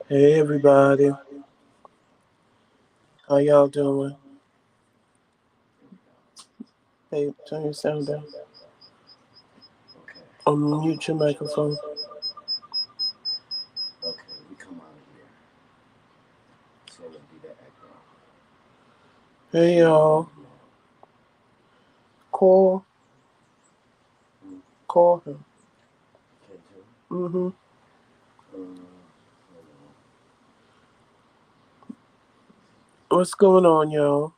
Hey everybody, how y'all doing? Hey, turn your sound down. Okay, Unmute your microphone. okay, we come out of here. So it'll be that echo. Hey y'all, call, Hmm. call him. Can't tell. Mhm. Hold on. What's going on, y'all?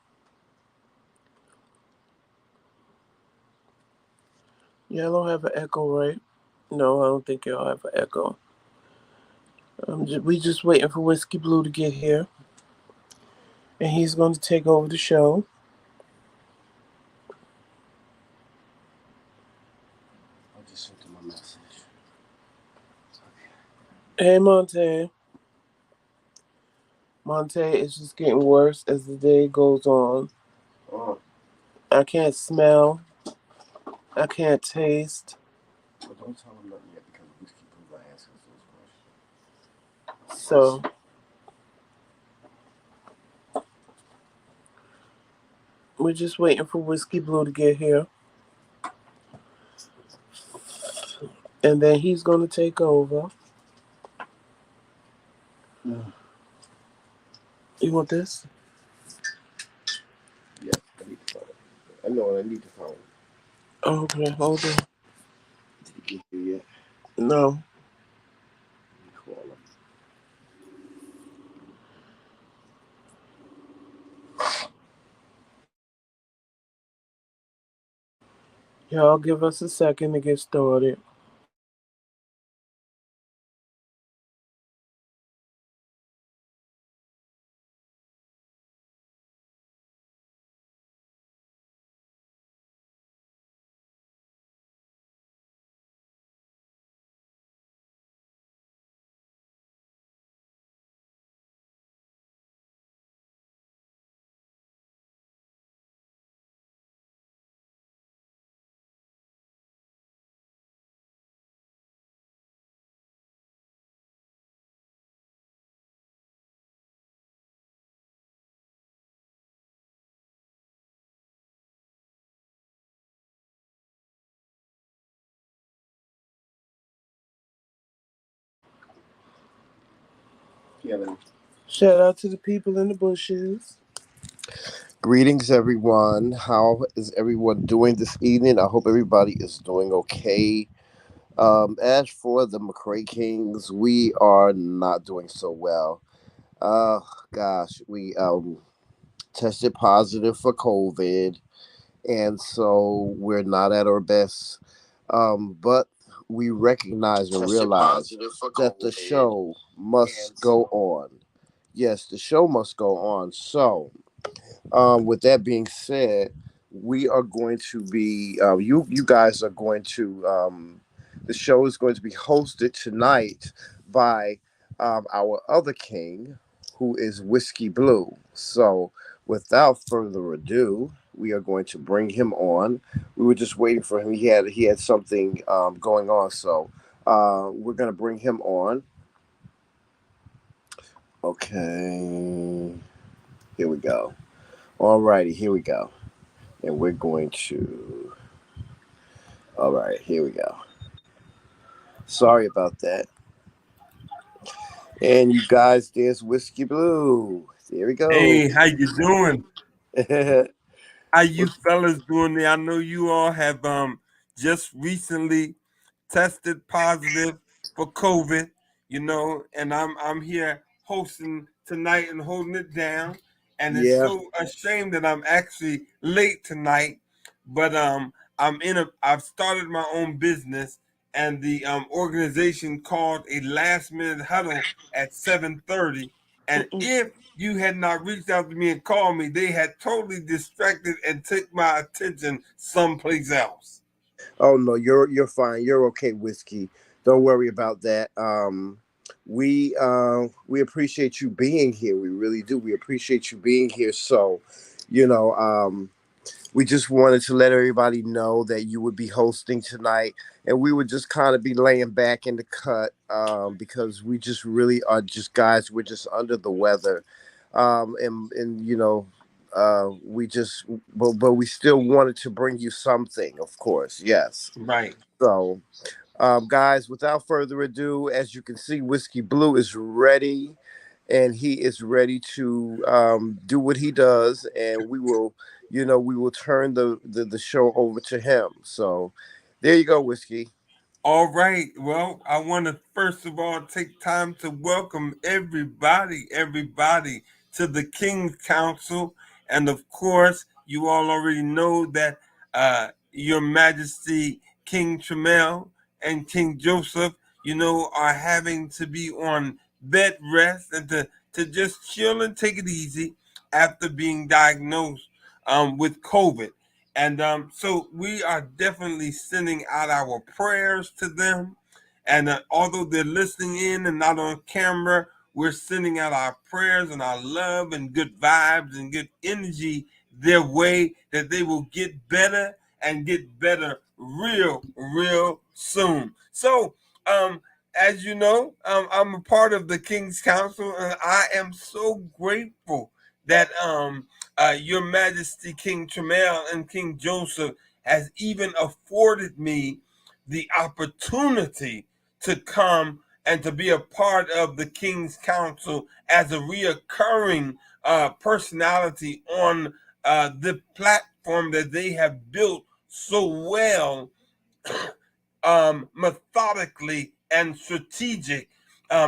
Y'all don't have an echo, right? No, I don't think y'all have an echo. We just waiting for Whiskey Blue to get here, and he's going to take over the show. I just sent him a message. Hey Monte, Monte, it's just getting worse as the day goes on. Oh, I can't smell. I can't taste. but don't tell him nothing yet because we keep gonna ask us those So we're just waiting for Whiskey Blue to get here, and then he's going to take over. questions. You want this? Yeah, I need to phone. I know I need to phone. Oh, okay, hold on. Did he get here yet? No. Let me call him. Y'all give us a second to get started. Yeah, man. Shout out to the people in the bushes. Greetings, everyone. How is everyone doing this evening? I hope everybody is doing okay. As for the McRaeKingz, we are not doing so well. Uh, Gosh, we tested positive for COVID, and so we're not at our best. But we recognize and Tested realize positive for that the COVID. show must And go so on. Yes, the show must go on. So, with that being said, we are going to be you guys are going to the show is going to be hosted tonight by our other king, who is Whiskey Blue. So, without further ado, we are going to bring him on. We were just waiting for him. He had something going on, so we're going to bring him on. Okay, here we go. Alrighty, here we go. And we're going to. All right, here we go. Sorry about that. And you guys, there's Whiskey Blue. There we go. Hey, how you doing? How you What's- fellas doing there? I know you all have just recently tested positive for COVID, and I'm here hosting tonight and holding it down. And it's yeah. so a shame that I'm actually late tonight, but I've started my own business, and the organization called a last minute huddle at 7:30. And if you had not reached out to me and called me, they had totally distracted and took my attention someplace else. Oh no, you're fine. You're okay, Whiskey. Don't worry about that. We appreciate you being here. We really do. We appreciate you being here. So, you know, we just wanted to let everybody know that you would be hosting tonight, and we would just kind of be laying back in the cut because we just really are just guys. We're just under the weather, and you know, we just but we still wanted to bring you something, of course. Yes. Right. So, guys, without further ado, as you can see, Whiskey Blu is ready, and he is ready to do what he does, and we will, you know, we will turn the show over to him. So, there you go, Whiskey. All right. Well, I want to first of all take time to welcome everybody to the Kingz Council. And of course, you all already know that Your Majesty King Tremel and King Joseph, you know, are having to be on bed rest and to just chill and take it easy after being diagnosed with COVID. And so we are definitely sending out our prayers to them. And although they're listening in and not on camera, we're sending out our prayers and our love and good vibes and good energy their way, that they will get better and get better real soon. So, as you know, I'm a part of the Kingz Council, and I am so grateful that Your Majesty King Tremel and King Joseph has even afforded me the opportunity to come and to be a part of the Kingz Council as a reoccurring personality on the platform that they have built so well, methodically and strategic.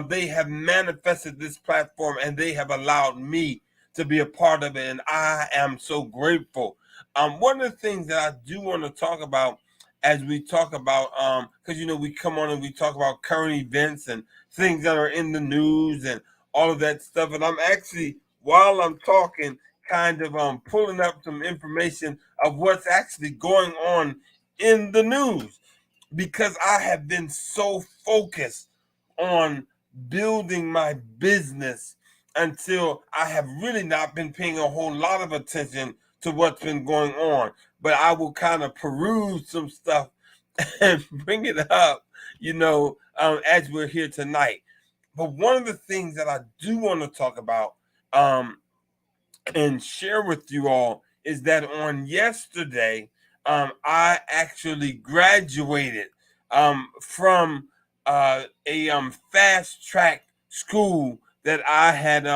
They have manifested this platform, and they have allowed me to be a part of it, and I am so grateful. One of the things that I do want to talk about as we talk about, because you know, we come on and we talk about current events and things that are in the news and all of that stuff, and I'm actually, while I'm talking, kind of pulling up some information of what's actually going on in the news, because I have been so focused on building my business until I have really not been paying a whole lot of attention to what's been going on. But I will kind of peruse some stuff and bring it up, you know, as we're here tonight. But one of the things that I do want to talk about and share with you all is that on yesterday, I actually graduated from a fast track school that I had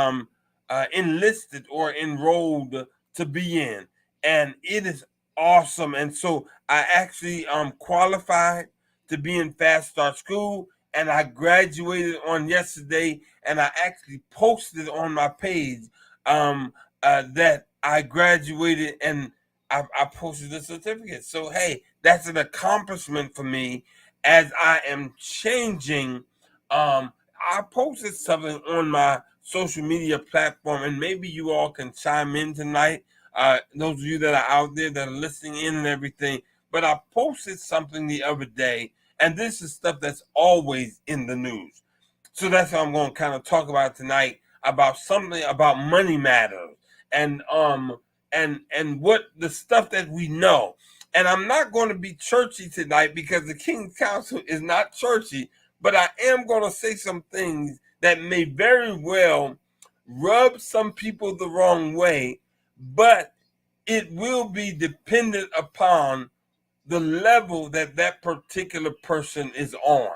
enlisted or enrolled to be in, and it is awesome. And so I actually qualified to be in fast start school, and I graduated on yesterday, and I actually posted on my page that I graduated, and I posted the certificate. So hey, that's an accomplishment for me as I am changing. I posted something on my social media platform, and maybe you all can chime in tonight. Those of you that are out there that are listening in and everything. But I posted something the other day, and this is stuff that's always in the news. So that's what I'm going to kind of talk about tonight, about something about money matters and what the stuff that we know. And I'm not going to be churchy tonight because the Kingz Council is not churchy, but I am going to say some things that may very well rub some people the wrong way, but it will be dependent upon the level that that particular person is on.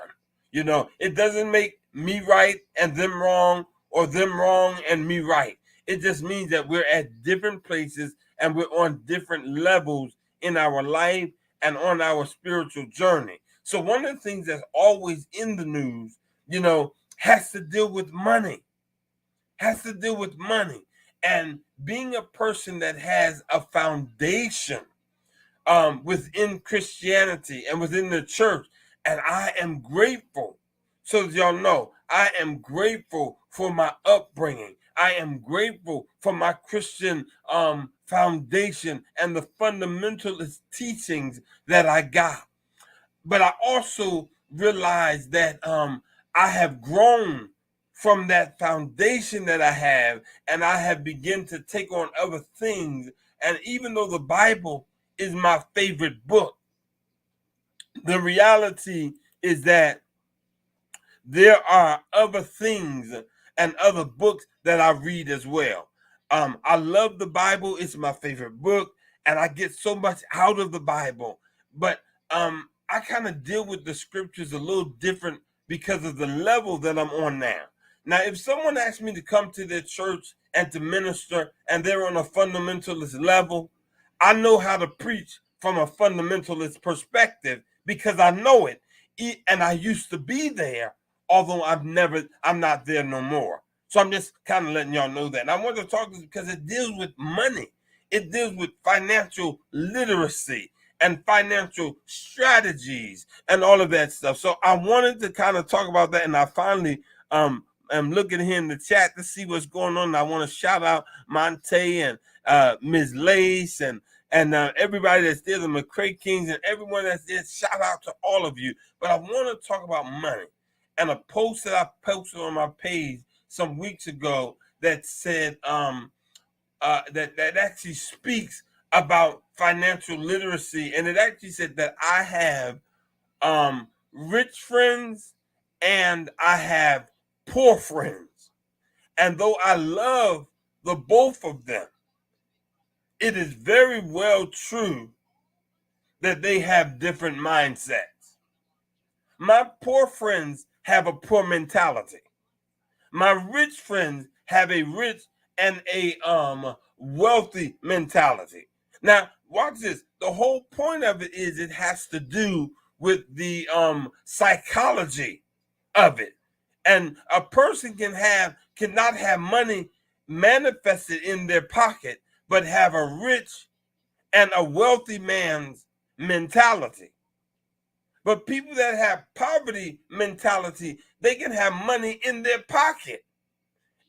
You know, it doesn't make me right and them wrong, or them wrong and me right. It just means that we're at different places and we're on different levels in our life and on our spiritual journey. So one of the things that's always in the news, you know, has to deal with money. Has to deal with money. And being a person that has a foundation within Christianity and within the church. And I am grateful. So that y'all know, I am grateful for my upbringing. I am grateful for my Christian foundation and the fundamentalist teachings that I got. But I also realize that I have grown from that foundation that I have, and I have begun to take on other things And even though the Bible is my favorite book, the reality is that there are other things and other books that I read as well. I love the Bible. It's my favorite book, and I get so much out of the Bible. But I kind of deal with the scriptures a little different because of the level that I'm on now. Now, if someone asks me to come to their church and to minister, and they're on a fundamentalist level, I know how to preach from a fundamentalist perspective because I know it. And I used to be there, although I'm not there no more. So I'm just kind of letting y'all know that. And I want to talk because it deals with money. It deals with financial literacy and financial strategies and all of that stuff. So I wanted to kind of talk about that. And I finally am looking here in the chat to see what's going on. And I want to shout out Monte and Ms. Lace and everybody that's there, the McCraeKingz and everyone that's there. Shout out to all of you. But I want to talk about money. And a post that I posted on my page some weeks ago that said that actually speaks about financial literacy, and it actually said that I have rich friends and I have poor friends, and though I love the both of them, it is very well true that they have different mindsets. My poor friends have a poor mentality. My rich friends have a rich and a wealthy mentality. Now, watch this. The whole point of it is it has to do with the psychology of it. And a person cannot have money manifested in their pocket, but have a rich and a wealthy man's mentality. But people that have poverty mentality, they can have money in their pocket.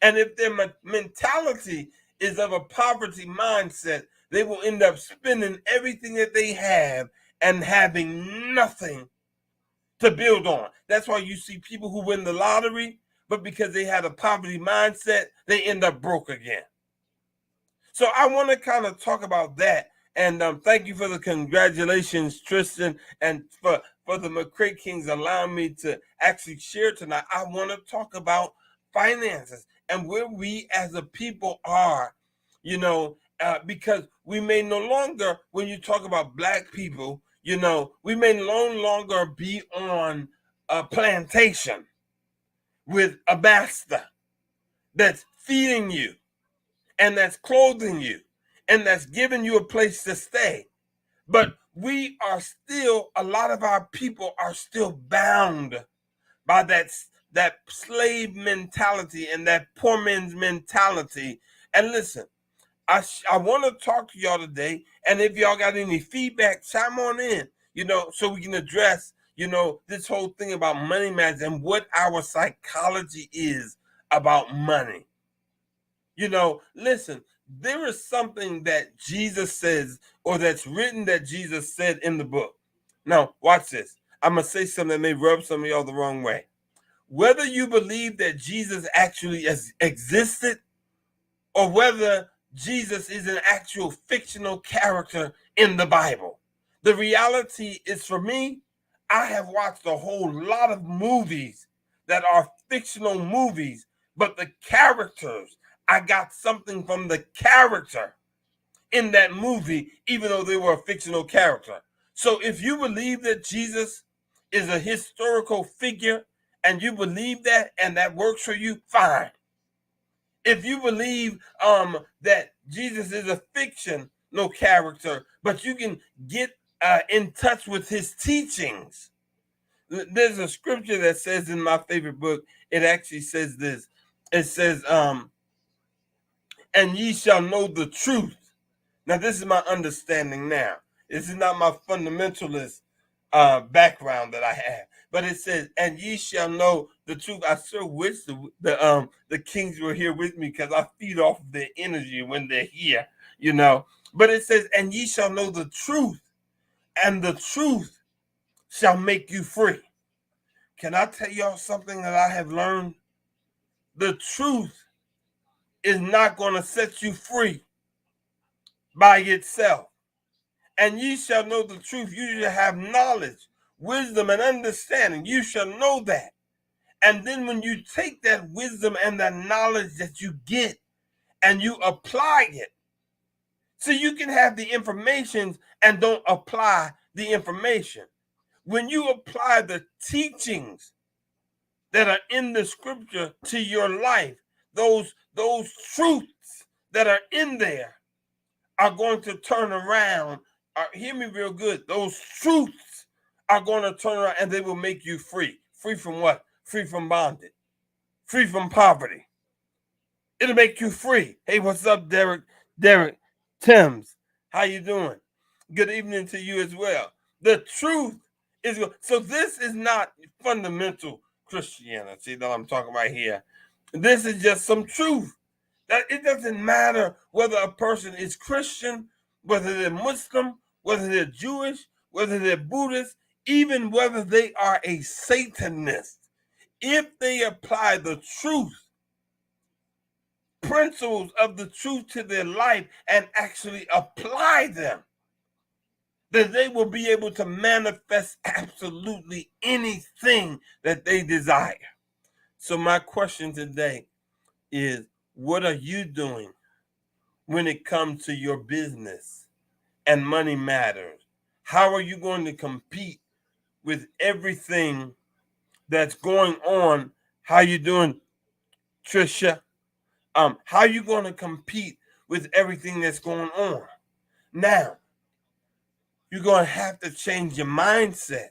And if their mentality is of a poverty mindset, they will end up spending everything that they have and having nothing to build on. That's why you see people who win the lottery, but because they had a poverty mindset, they end up broke again. So I want to kind of talk about that. And thank you for the congratulations, Tristan, and for the McCraeKingz allowing me to actually share tonight. I want to talk about finances and where we as a people are, because we may no longer, when you talk about Black people, we may no longer be on a plantation with a master that's feeding you and that's clothing you and that's giving you a place to stay. But we are still, a lot of our people are still bound by that slave mentality and that poor man's mentality. And listen, I want to talk to y'all today. And if y'all got any feedback, chime on in, so we can address, this whole thing about money matters and what our psychology is about money. Listen, there is something that Jesus says, or that's written that Jesus said in the book. Now, watch this. I'm going to say something that may rub some of y'all the wrong way. Whether you believe that Jesus actually existed, or whether Jesus is an actual fictional character in the Bible, the reality is, for me, I have watched a whole lot of movies that are fictional movies, but the characters, I got something from the character in that movie, even though they were a fictional character. So if you believe that Jesus is a historical figure and you believe that and that works for you, fine. If you believe that Jesus is a fictional character, but you can get in touch with his teachings. There's a scripture that says in my favorite book, it actually says this. It says, and ye shall know the truth. Now, this is my understanding now. This is not my fundamentalist background that I have. But it says, and ye shall know the truth. I sure wish the Kingz were here with me, because I feed off of their energy when they're here, But it says, and ye shall know the truth, and the truth shall make you free. Can I tell y'all something that I have learned? The truth is not going to set you free. by itself. And ye shall know the truth. You shall have knowledge, wisdom, and understanding. You shall know that. And then when you take that wisdom and that knowledge that you get and you apply it, so you can have the information and don't apply the information. When you apply the teachings that are in the scripture to your life, those truths that are in there are going to turn around. Hear me real good. Those truths are going to turn around and they will make you free. Free from what? Free from bondage. Free from poverty. It'll make you free. Hey, what's up, Derek? Derek Timms, how you doing? Good evening to you as well. The truth is, so this is not fundamental Christianity that I'm talking about here. This is just some truth. That it doesn't matter whether a person is Christian, whether they're Muslim, whether they're Jewish, whether they're Buddhist, even whether they are a Satanist. If they apply the truth, principles of the truth to their life and actually apply them, then they will be able to manifest absolutely anything that they desire. So my question today is, what are you doing when it comes to your business and money matters? How are you going to compete with everything that's going on? How you doing, Trisha? How are you going to compete with everything that's going on? Now, you're going to have to change your mindset.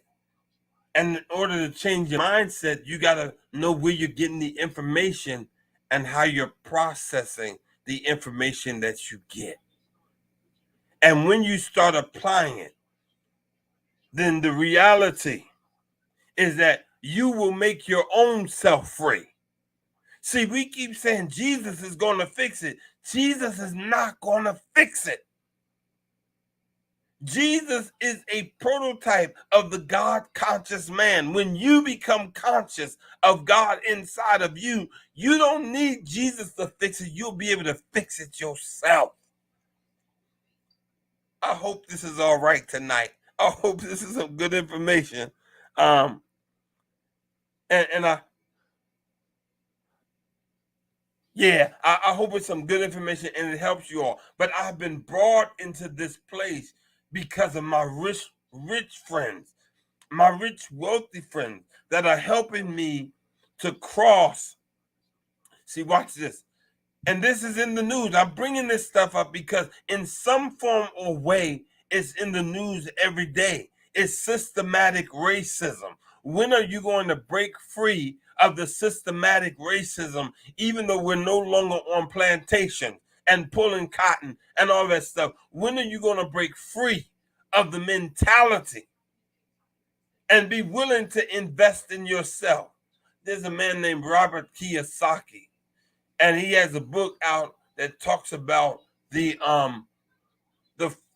And in order to change your mindset, you got to know where you're getting the information and how you're processing the information that you get. And when you start applying it, then the reality is that you will make your own self free. See, we keep saying Jesus is going to fix it. Jesus is not going to fix it. Jesus is a prototype of the God-conscious man. When you become conscious of God inside of you, you don't need Jesus to fix it. You'll be able to fix it yourself. I hope this is all right tonight. I hope this is some good information. I hope it's some good information and it helps you all. But I've been brought into this place because of my rich friends, my rich, wealthy friends that are helping me to cross. See, watch this. And this is in the news. I'm bringing this stuff up because in some form or way, it's in the news every day. It's systematic racism. When are you going to break free of the systematic racism, even though we're no longer on plantation and pulling cotton and all that stuff? When are you going to break free of the mentality and be willing to invest in yourself? There's a man named Robert Kiyosaki, and he has a book out that talks about the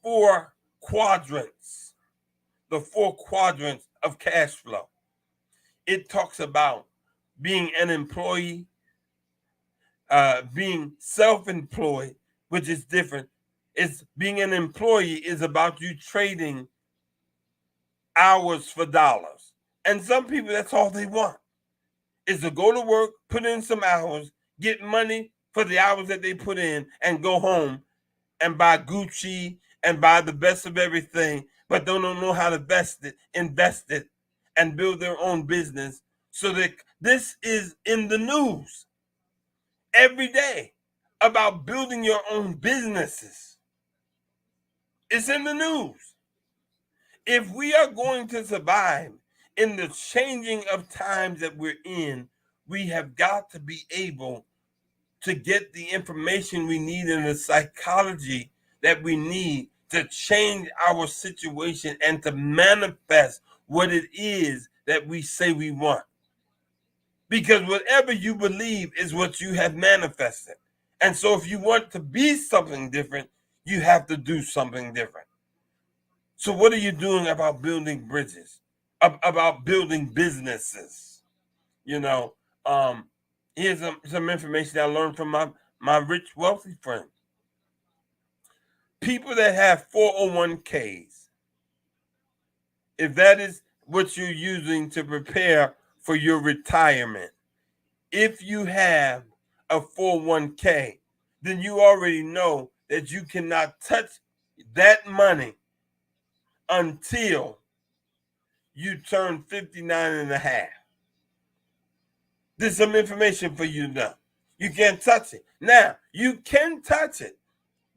four quadrants, of cash flow. It talks about being an employee, being self-employed, which is different. It's being an employee is about you trading hours for dollars. And some people, that's all they want, is to go to work, put in some hours, get money for the hours that they put in, and go home and buy Gucci and buy the best of everything, but don't know how to invest it, and build their own business. So that this is in the news every day about building your own businesses. It's in the news. If we are going to survive in the changing of times that we're in, we have got to be able to get the information we need in the psychology that we need to change our situation and to manifest what it is that we say we want. Because whatever you believe is what you have manifested. And so if you want to be something different, you have to do something different. So what are you doing about building bridges, about building businesses? Here's some information I learned from my rich, wealthy friend. people that have 401ks, if that is what you're using to prepare for your retirement, if you have a 401k, then you already know that you cannot touch that money until you turn 59 and a half. There's some information for you to know. You can't touch it. Now, you can touch it,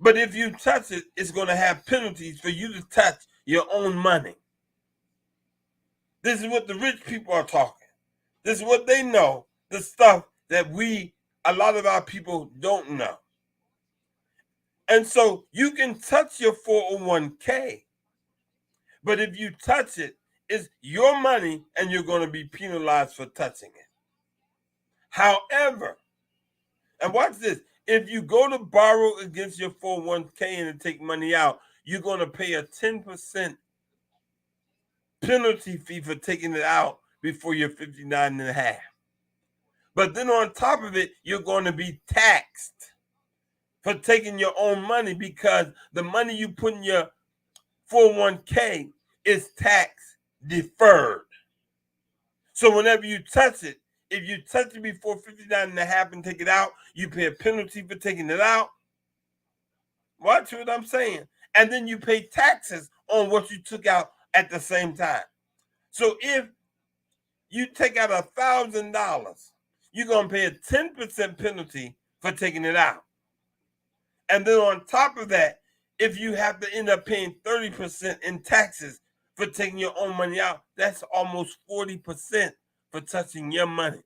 but if you touch it, it's going to have penalties for you to touch your own money. This is what the rich people are talking. This is what they know, the stuff that a lot of our people don't know. And so you can touch your 401k, but if you touch it, it's your money and you're going to be penalized for touching it. However, and watch this, if you go to borrow against your 401k and take money out, you're going to pay a 10% penalty fee for taking it out before you're 59 and a half. But then on top of it, you're going to be taxed for taking your own money because the money you put in your 401k is tax deferred. So whenever you touch it, if you touch it before 59 and a half and take it out, you pay a penalty for taking it out. Watch what I'm saying. And then you pay taxes on what you took out at the same time. So if you take out $1,000, you're going to pay a 10% penalty for taking it out. And then on top of that, if you have to end up paying 30% in taxes for taking your own money out, that's almost 40% for touching your money.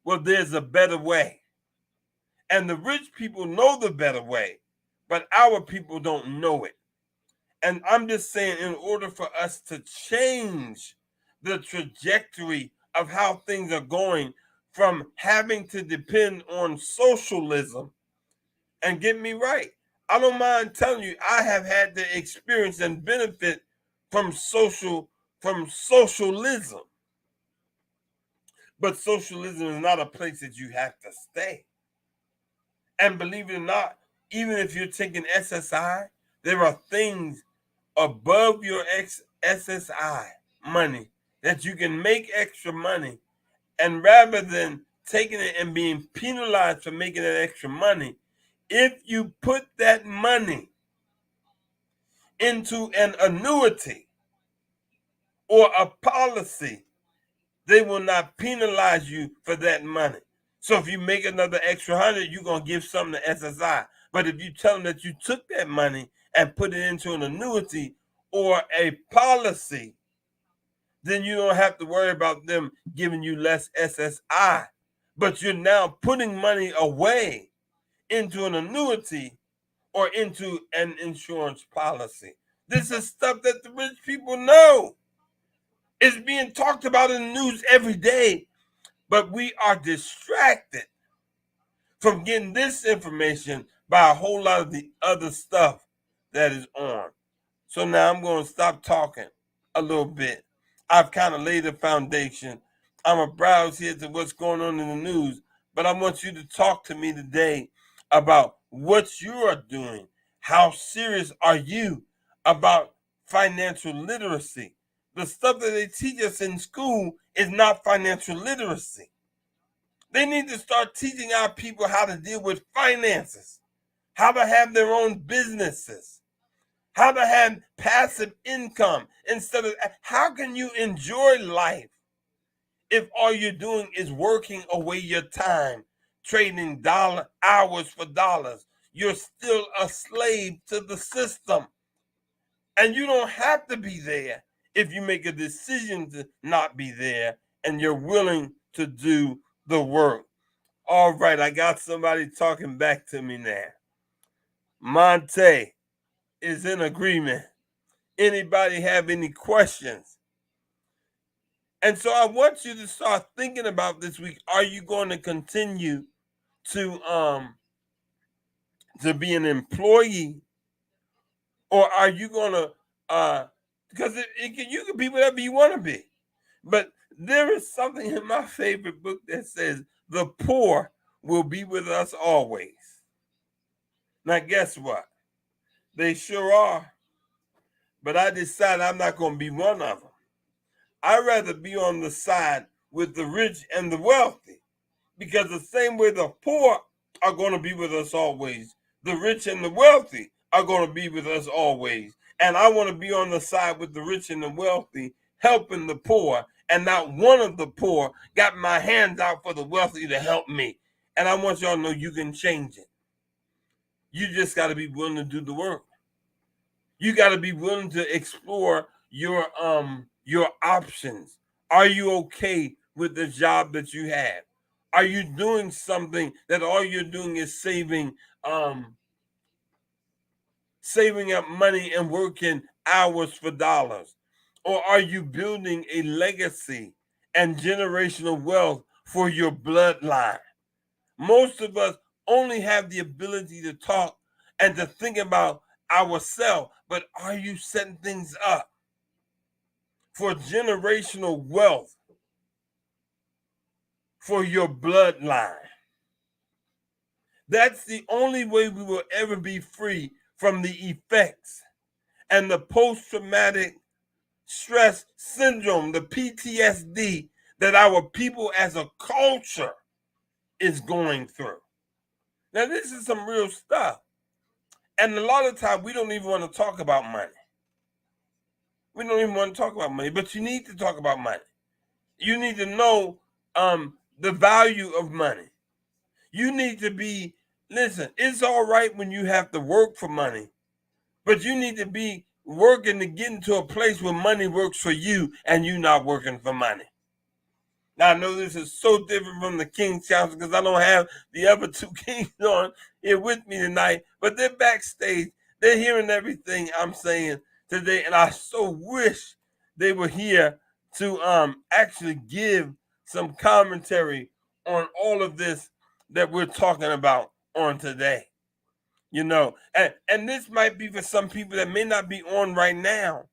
Well, there's a better way. And the rich people know the better way, but our people don't know it. And I'm just saying, in order for us to change the trajectory of how things are going from having to depend on socialism, and get me right, I don't mind telling you, I have had the experience and benefit from socialism. But socialism is not a place that you have to stay. And believe it or not, even if you're taking SSI, there are things above your SSI money that you can make extra money. And rather than taking it and being penalized for making that extra money, if you put that money into an annuity or a policy, they will not penalize you for that money. So if you make another extra 100, you're going to give something to SSI. But if you tell them that you took that money and put it into an annuity or a policy, then you don't have to worry about them giving you less SSI. But you're now putting money away into an annuity or into an insurance policy. This is stuff that the rich people know. It's being talked about in the news every day, but we are distracted from getting this information by a whole lot of the other stuff that is on. So now I'm going to stop talking a little bit. I've kind of laid a foundation. I'm a browse here to what's going on in the news, but I want you to talk to me today about what you are doing. How serious are you about financial literacy? The stuff that they teach us in school is not financial literacy. They need to start teaching our people how to deal with finances, how to have their own businesses, how to have passive income instead of, how can you enjoy life if all you're doing is working away your time, trading hours for dollars? You're still a slave to the system. And you don't have to be there if you make a decision to not be there and you're willing to do the work. All right, I got somebody talking back to me now. Monte is in agreement. Anybody have any questions? And so I want you to start thinking about this week. Are you going to continue to be an employee, or are you going to because you can be whatever you want to be. But there is something in my favorite book that says the poor will be with us always. Now, guess what? They sure are. But I decided I'm not going to be one of them. I'd rather be on the side with the rich and the wealthy, because the same way the poor are going to be with us always, the rich and the wealthy are going to be with us always. And I want to be on the side with the rich and the wealthy, helping the poor, and not one of the poor got my hands out for the wealthy to help me. And I want y'all to know you can change it. You just got to be willing to do the work. You got to be willing to explore your options. Are you okay with the job that you have? Are you doing something that all you're doing is saving up money and working hours for dollars? Or are you building a legacy and generational wealth for your bloodline? Most of us only have the ability to talk and to think about ourselves, but are you setting things up for generational wealth for your bloodline? That's the only way we will ever be free from the effects and the post-traumatic stress syndrome, the PTSD that our people as a culture is going through. Now, this is some real stuff. And a lot of times we don't even want to talk about money. We don't even want to talk about money, but you need to talk about money. You need to know the value of money. You need to be, listen, it's all right when you have to work for money, but you need to be working to get into a place where money works for you and you not working for money. Now, I know this is so different from the Kingz Council because I don't have the other two kings on here with me tonight, but they're backstage. They're hearing everything I'm saying today, and I so wish they were here to actually give some commentary on all of this that we're talking about on today. You know, and this might be for some people that may not be on right now,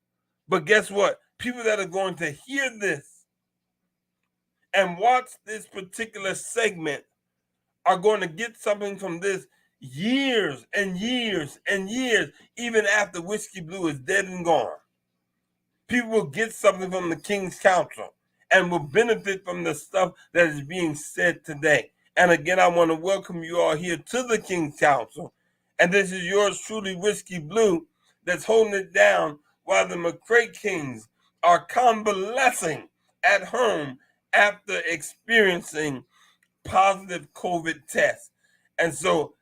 but guess what? People that are going to hear this and watch this particular segment are going to get something from this years and years and years, even after Whiskey Blu is dead and gone. People will get something from the Kingz Council and will benefit from the stuff that is being said today. And again, I want to welcome you all here to the Kingz Council. And this is yours truly, Whiskey Blu, that's holding it down while the TheMcRaeKingz are convalescing at home after experiencing positive COVID tests. And so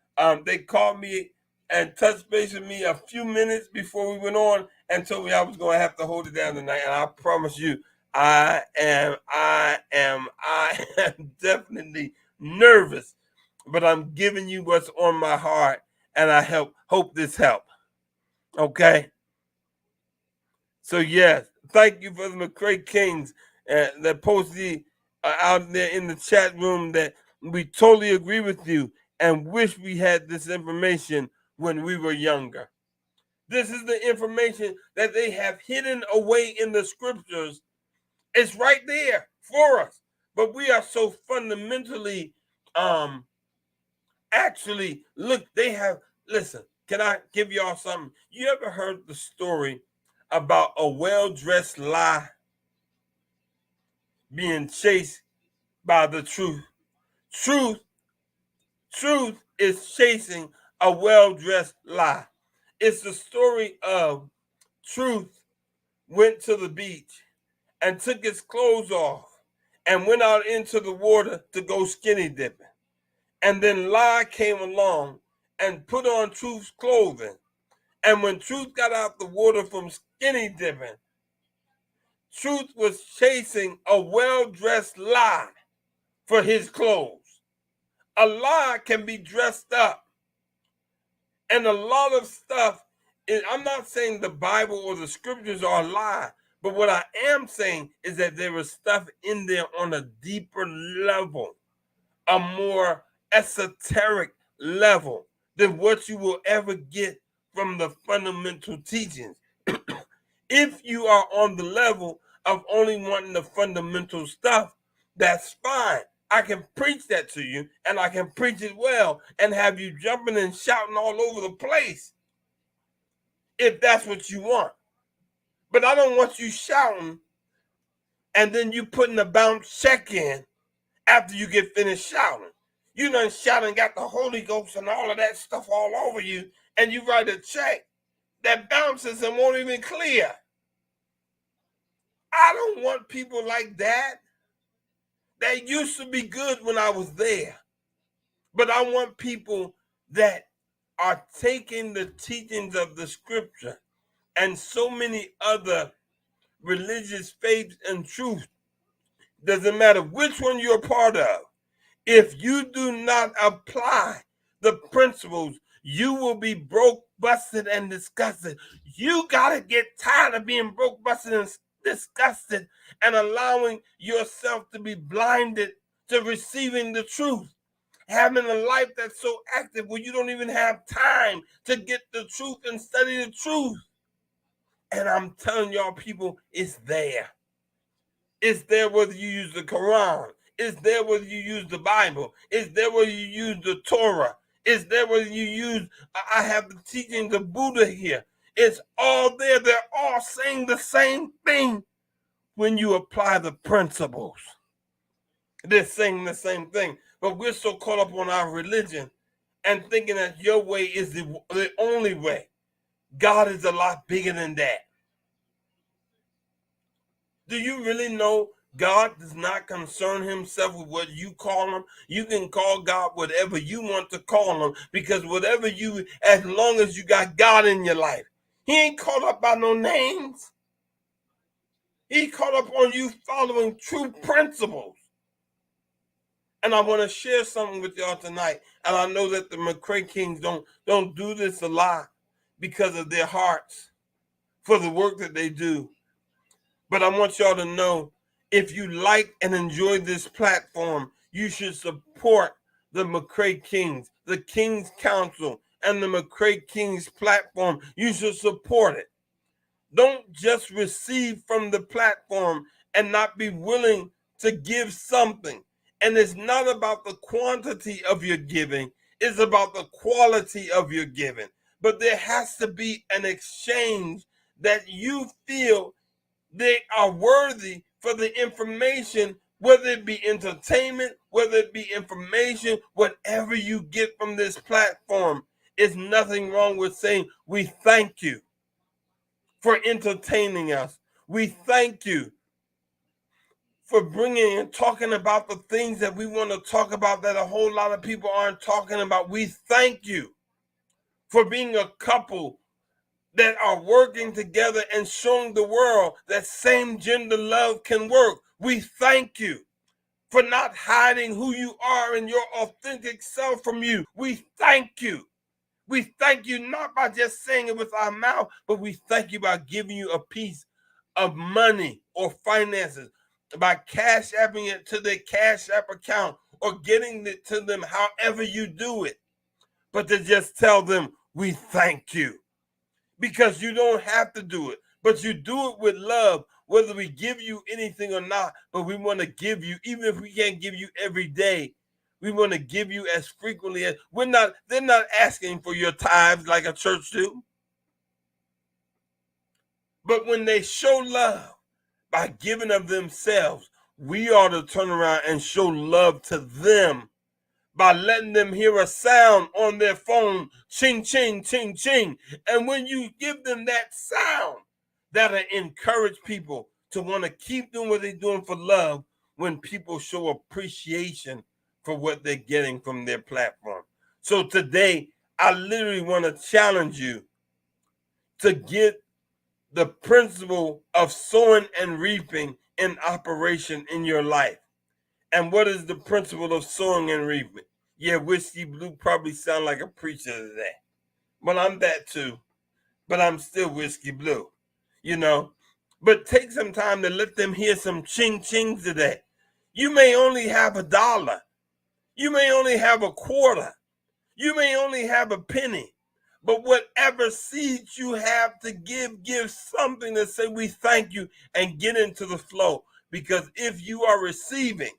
they called me and touched base with me a few minutes before we went on and told me I was going to have to hold it down tonight. And I promise you, I am definitely nervous, but I'm giving you what's on my heart, and I hope this helps. Okay? So yes, thank you for the TheMcRaeKingz that posted out there in the chat room that we totally agree with you and wish we had this information when we were younger. This is the information that they have hidden away in the scriptures. It's right there for us. But we are so fundamentally actually look, listen, can I give y'all something? You ever heard the story about a well-dressed lie being chased by the truth? Truth is chasing a well-dressed lie. It's the story of truth went to the beach and took his clothes off and went out into the water to go skinny dipping. And then lie came along and put on truth's clothing. And when truth got out the water from skinny dipping, truth was chasing a well-dressed lie for his clothes. A lie can be dressed up. And a lot of stuff, I'm not saying the Bible or the scriptures are a lie, but what I am saying is that there is stuff in there on a deeper level, a more esoteric level than what you will ever get from the fundamental teachings. If you are on the level of only wanting the fundamental stuff, that's fine. I can preach that to you, and I can preach it well and have you jumping and shouting all over the place. if that's what you want. But I don't want you shouting and then you putting a bounce check in after you get finished shouting. You done shouting, got the Holy Ghost and all of that stuff all over you, and you write a check that bounces and won't even clear. I don't want people like that. That used to be good when I was there. But I want people that are taking the teachings of the scripture and so many other religious faiths and truths. Doesn't matter which one you're a part of. If you do not apply the principles, you will be broke, busted, and disgusted. You got to get tired of being broke, busted, and disgusted and allowing yourself to be blinded to receiving the truth. Having a life that's so active where you don't even have time to get the truth and study the truth. And I'm telling y'all people, it's there. It's there whether you use the Quran. It's there whether you use the Bible. It's there whether you use the Torah. It's there whether you use, I have the teachings of Buddha here. It's all there. They're all saying the same thing when you apply the principles. They're saying the same thing. But we're so caught up on our religion and thinking that your way is the only way. God is a lot bigger than that. Do you really know God does not concern himself with what you call him? You can call God whatever you want to call him, because whatever you, as long as you got God in your life, he ain't caught up by no names. He caught up on you following true principles. And I want to share something with y'all tonight. And I know that the McCraeKingz don't do this a lot because of their hearts for the work that they do. But I want y'all to know, if you like and enjoy this platform, you should support the McCraeKingz, the Kingz Council, and the McCraeKingz platform. You should support it. Don't just receive from the platform and not be willing to give something. And it's not about the quantity of your giving, it's about the quality of your giving. But there has to be an exchange that you feel they are worthy for the information, whether it be entertainment, whether it be information, whatever you get from this platform. There's nothing wrong with saying, we thank you for entertaining us. We thank you for bringing and talking about the things that we want to talk about that a whole lot of people aren't talking about. We thank you for being a couple that are working together and showing the world that same gender love can work. We thank you for not hiding who you are and your authentic self from you. We thank you. We thank you not by just saying it with our mouth, but we thank you by giving you a piece of money or finances, by cash apping it to their Cash App account or getting it to them however you do it. But to just tell them, we thank you. Because you don't have to do it, but you do it with love, whether we give you anything or not. But we want to give you, even if we can't give you every day, we want to give you as frequently as they're not asking for your tithes like a church do. But when they show love by giving of themselves, we ought to turn around and show love to them by letting them hear a sound on their phone, ching, ching, ching, ching. And when you give them that sound, that'll encourage people to want to keep doing what they're doing for love when people show appreciation for what they're getting from their platform. So today, I literally want to challenge you to get the principle of sowing and reaping in operation in your life. And what is the principle of sowing and reaping? Yeah, Whiskey Blu probably sound like a preacher today. Well, I'm that too. But I'm still Whiskey Blu, you know. But take some time to let them hear some ching-chings today. You may only have $1. You may only have a quarter. You may only have a penny. But whatever seeds you have to give something to say we thank you and get into the flow. Because if you are receiving,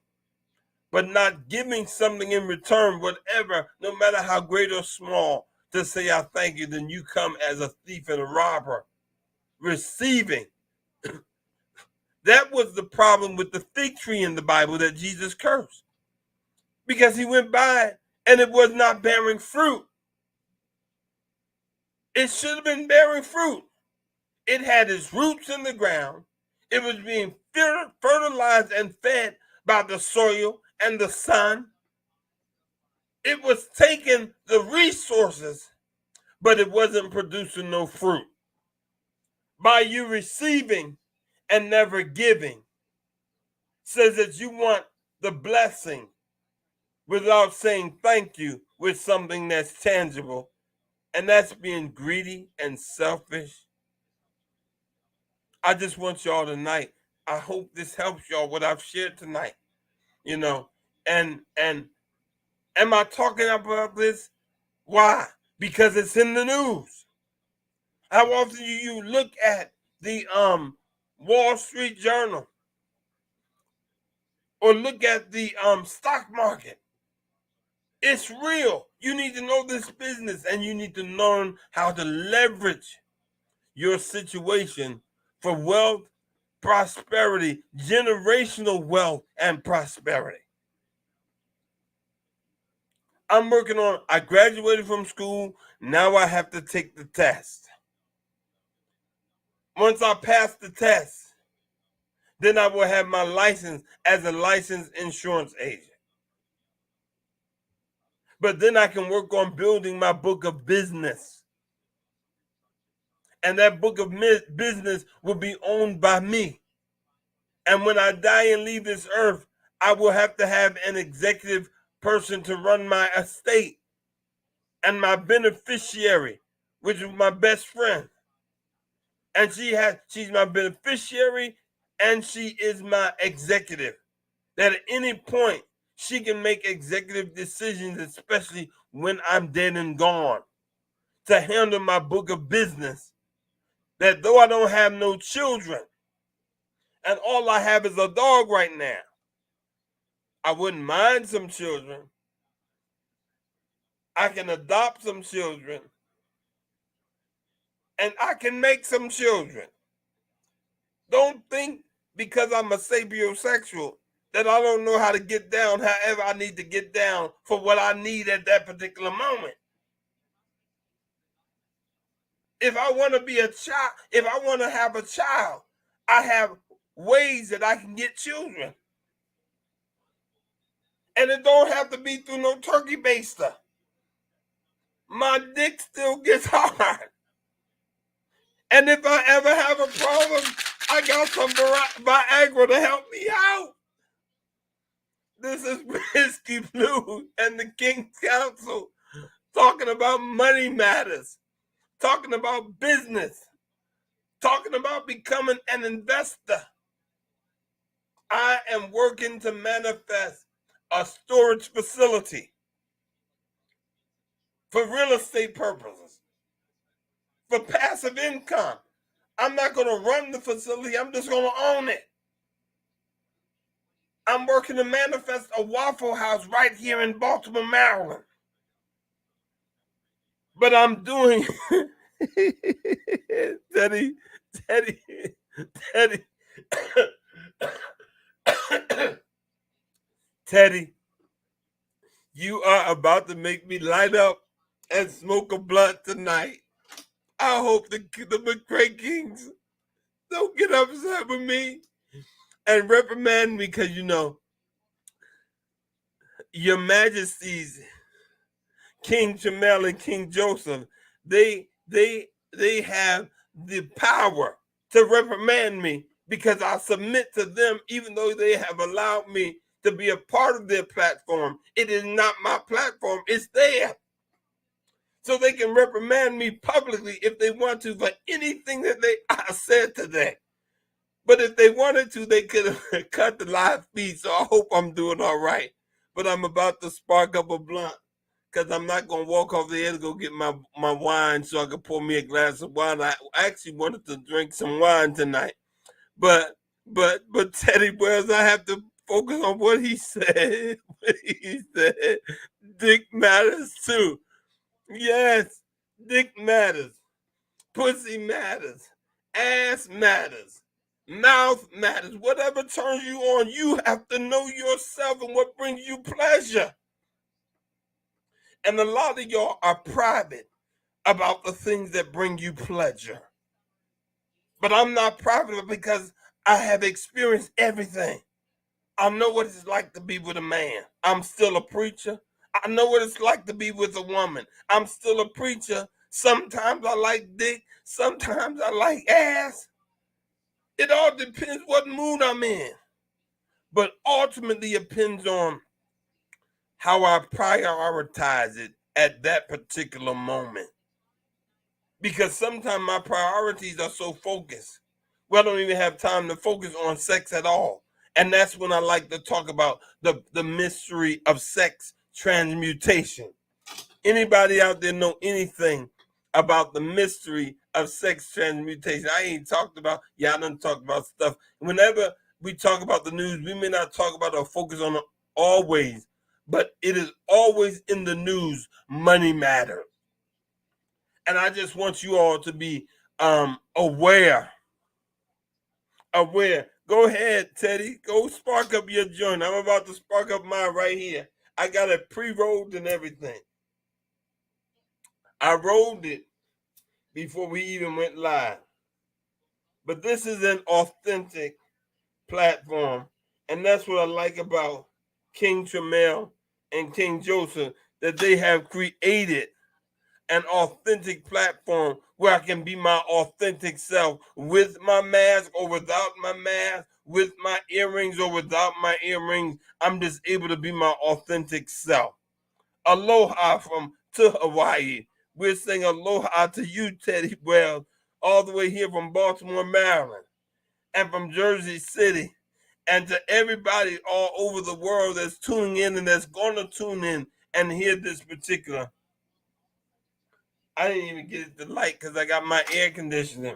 but not giving something in return, whatever, no matter how great or small, to say I thank you, then you come as a thief and a robber, receiving. That was the problem with the fig tree in the Bible that Jesus cursed, because he went by and it was not bearing fruit. It should have been bearing fruit. It had its roots in the ground. It was being fertilized and fed by the soil and the sun. It was taking the resources, but it wasn't producing no fruit. By you receiving and never giving, says that you want the blessing without saying thank you with something that's tangible, and that's being greedy and selfish. I just want y'all tonight, I hope this helps y'all what I've shared tonight, you know. And am I talking about this? Why? Because it's in the news. How often do you look at the Wall Street Journal or look at the stock market? It's real. You need to know this business, and you need to learn how to leverage your situation for wealth, prosperity, generational wealth, and prosperity. I'm working on, I graduated from school. Now I have to take the test. Once I pass the test, then I will have my license as a licensed insurance agent. But then I can work on building my book of business. And that book of business will be owned by me. And when I die and leave this earth, I will have to have an executive person to run my estate. And my beneficiary, which is my best friend. And she's my beneficiary, and she is my executive. That at any point, she can make executive decisions, especially when I'm dead and gone, to handle my book of business. That though I don't have no children, and all I have is a dog right now, I wouldn't mind some children. I can adopt some children, and I can make some children. Don't think because I'm a sapiosexual that I don't know how to get down however I need to get down for what I need at that particular moment. If I want to be a child, if I want to have a child, I have ways that I can get children. And it don't have to be through no turkey baster. My dick still gets hard. And if I ever have a problem, I got some Viagra to help me out. This is Whiskey Blu and the Kingz Council talking about money matters, talking about business, talking about becoming an investor. I am working to manifest a storage facility for real estate purposes, for passive income. I'm not going to run the facility. I'm just going to own it. I'm working to manifest a Waffle House right here in Baltimore, Maryland. But I'm doing Teddy. Teddy, you are about to make me light up and smoke a blunt tonight. I hope the McRaeKingz don't get upset with me and reprimand me, because you know, Your Majesties, King Jamel and King Joseph, they have the power to reprimand me because I submit to them, even though they have allowed me to be a part of their platform. It is not my platform, it's theirs. So they can reprimand me publicly if they want to for anything that I said today. But if they wanted to, they could have cut the live feed. So I hope I'm doing all right. But I'm about to spark up a blunt, because I'm not going to walk off the air to go get my wine so I can pour me a glass of wine. I actually wanted to drink some wine tonight. But Teddy Wells, I have to focus on what he said. What he said. Dick matters too. Yes, Dick matters. Pussy matters. Ass matters. Mouth matters. Whatever turns you on, you have to know yourself and what brings you pleasure. And a lot of y'all are private about the things that bring you pleasure. But I'm not private because I have experienced everything. I know what it's like to be with a man. I'm still a preacher. I know what it's like to be with a woman. I'm still a preacher. Sometimes I like dick. Sometimes I like ass. It all depends what mood I'm in. But ultimately it depends on how I prioritize it at that particular moment. Because sometimes my priorities are so focused, well, I don't even have time to focus on sex at all. And that's when I like to talk about the mystery of sex transmutation. Anybody out there know anything about the mystery of sex transmutation? I ain't talked about, I done talked about stuff. Whenever we talk about the news, we may not talk about or focus on it always, but it is always in the news, money matters. And I just want you all to be aware. Go ahead, Teddy. Go spark up your joint. I'm about to spark up mine right here. I got it pre-rolled and everything. I rolled it before we even went live. But this is an authentic platform. And that's what I like about King Tremel and King Joseph, that they have created an authentic platform where I can be my authentic self with my mask or without my mask, with my earrings or without my earrings. I'm just able to be my authentic self. Aloha to Hawaii. We're saying aloha to you, Teddy Wells, all the way here from Baltimore, Maryland, and from Jersey City, and to everybody all over the world that's tuning in and that's going to tune in and hear this particular. I didn't even get it to light because I got my air conditioning.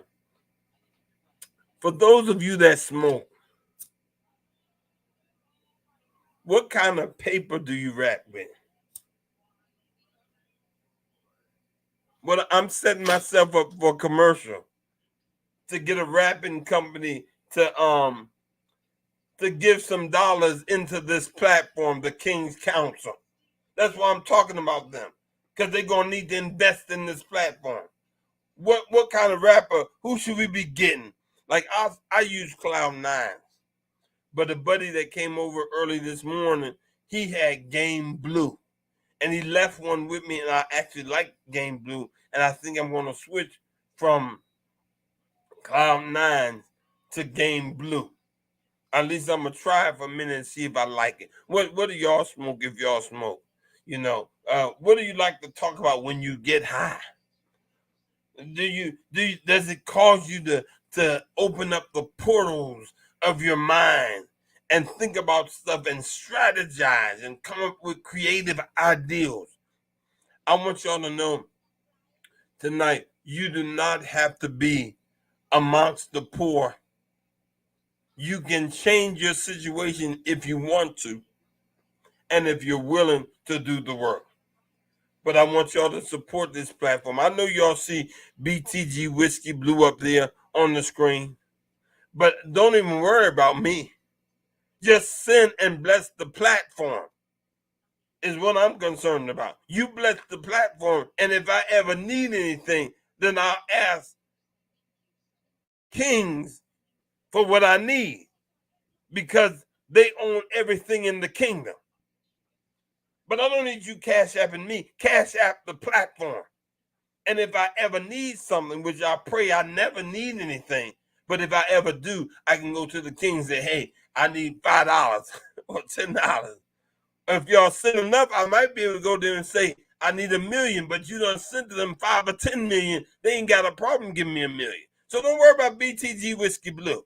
For those of you that smoke, what kind of paper do you wrap with? Well, I'm setting myself up for a commercial to get a wrapping company to give some dollars into this platform, the Kingz Council. That's why I'm talking about them, because they're gonna need to invest in this platform. What kind of rapper? Who should we be getting? Like I use Cloud9, but a buddy that came over early this morning, he had Game Blue, and he left one with me, and I actually like Game Blue, and I think I'm gonna switch from Cloud9 to Game Blue. At least I'm gonna try it for a minute and see if I like it. What do y'all smoke if y'all smoke? What do you like to talk about when you get high? Does it cause you to open up the portals of your mind and think about stuff and strategize and come up with creative ideals? I want y'all to know tonight, you do not have to be amongst the poor. You can change your situation if you want to, and if you're willing to do the work. But I want y'all to support this platform. I know y'all see BTG Whiskey Blu up there on the screen, but don't even worry about me. Just send and bless the platform is what I'm concerned about. You bless the platform, and if I ever need anything, then I'll ask Kingz for what I need, because they own everything in the kingdom. But I don't need you cash apping me. Cash app the platform. And if I ever need something, which I pray I never need anything, but if I ever do, I can go to the King and say, hey, I need $5 or $10. If y'all send enough, I might be able to go there and say, I need $1 million, but you done sent to them 5 or 10 million. They ain't got a problem giving me $1 million. So don't worry about BTG Whiskey Blu.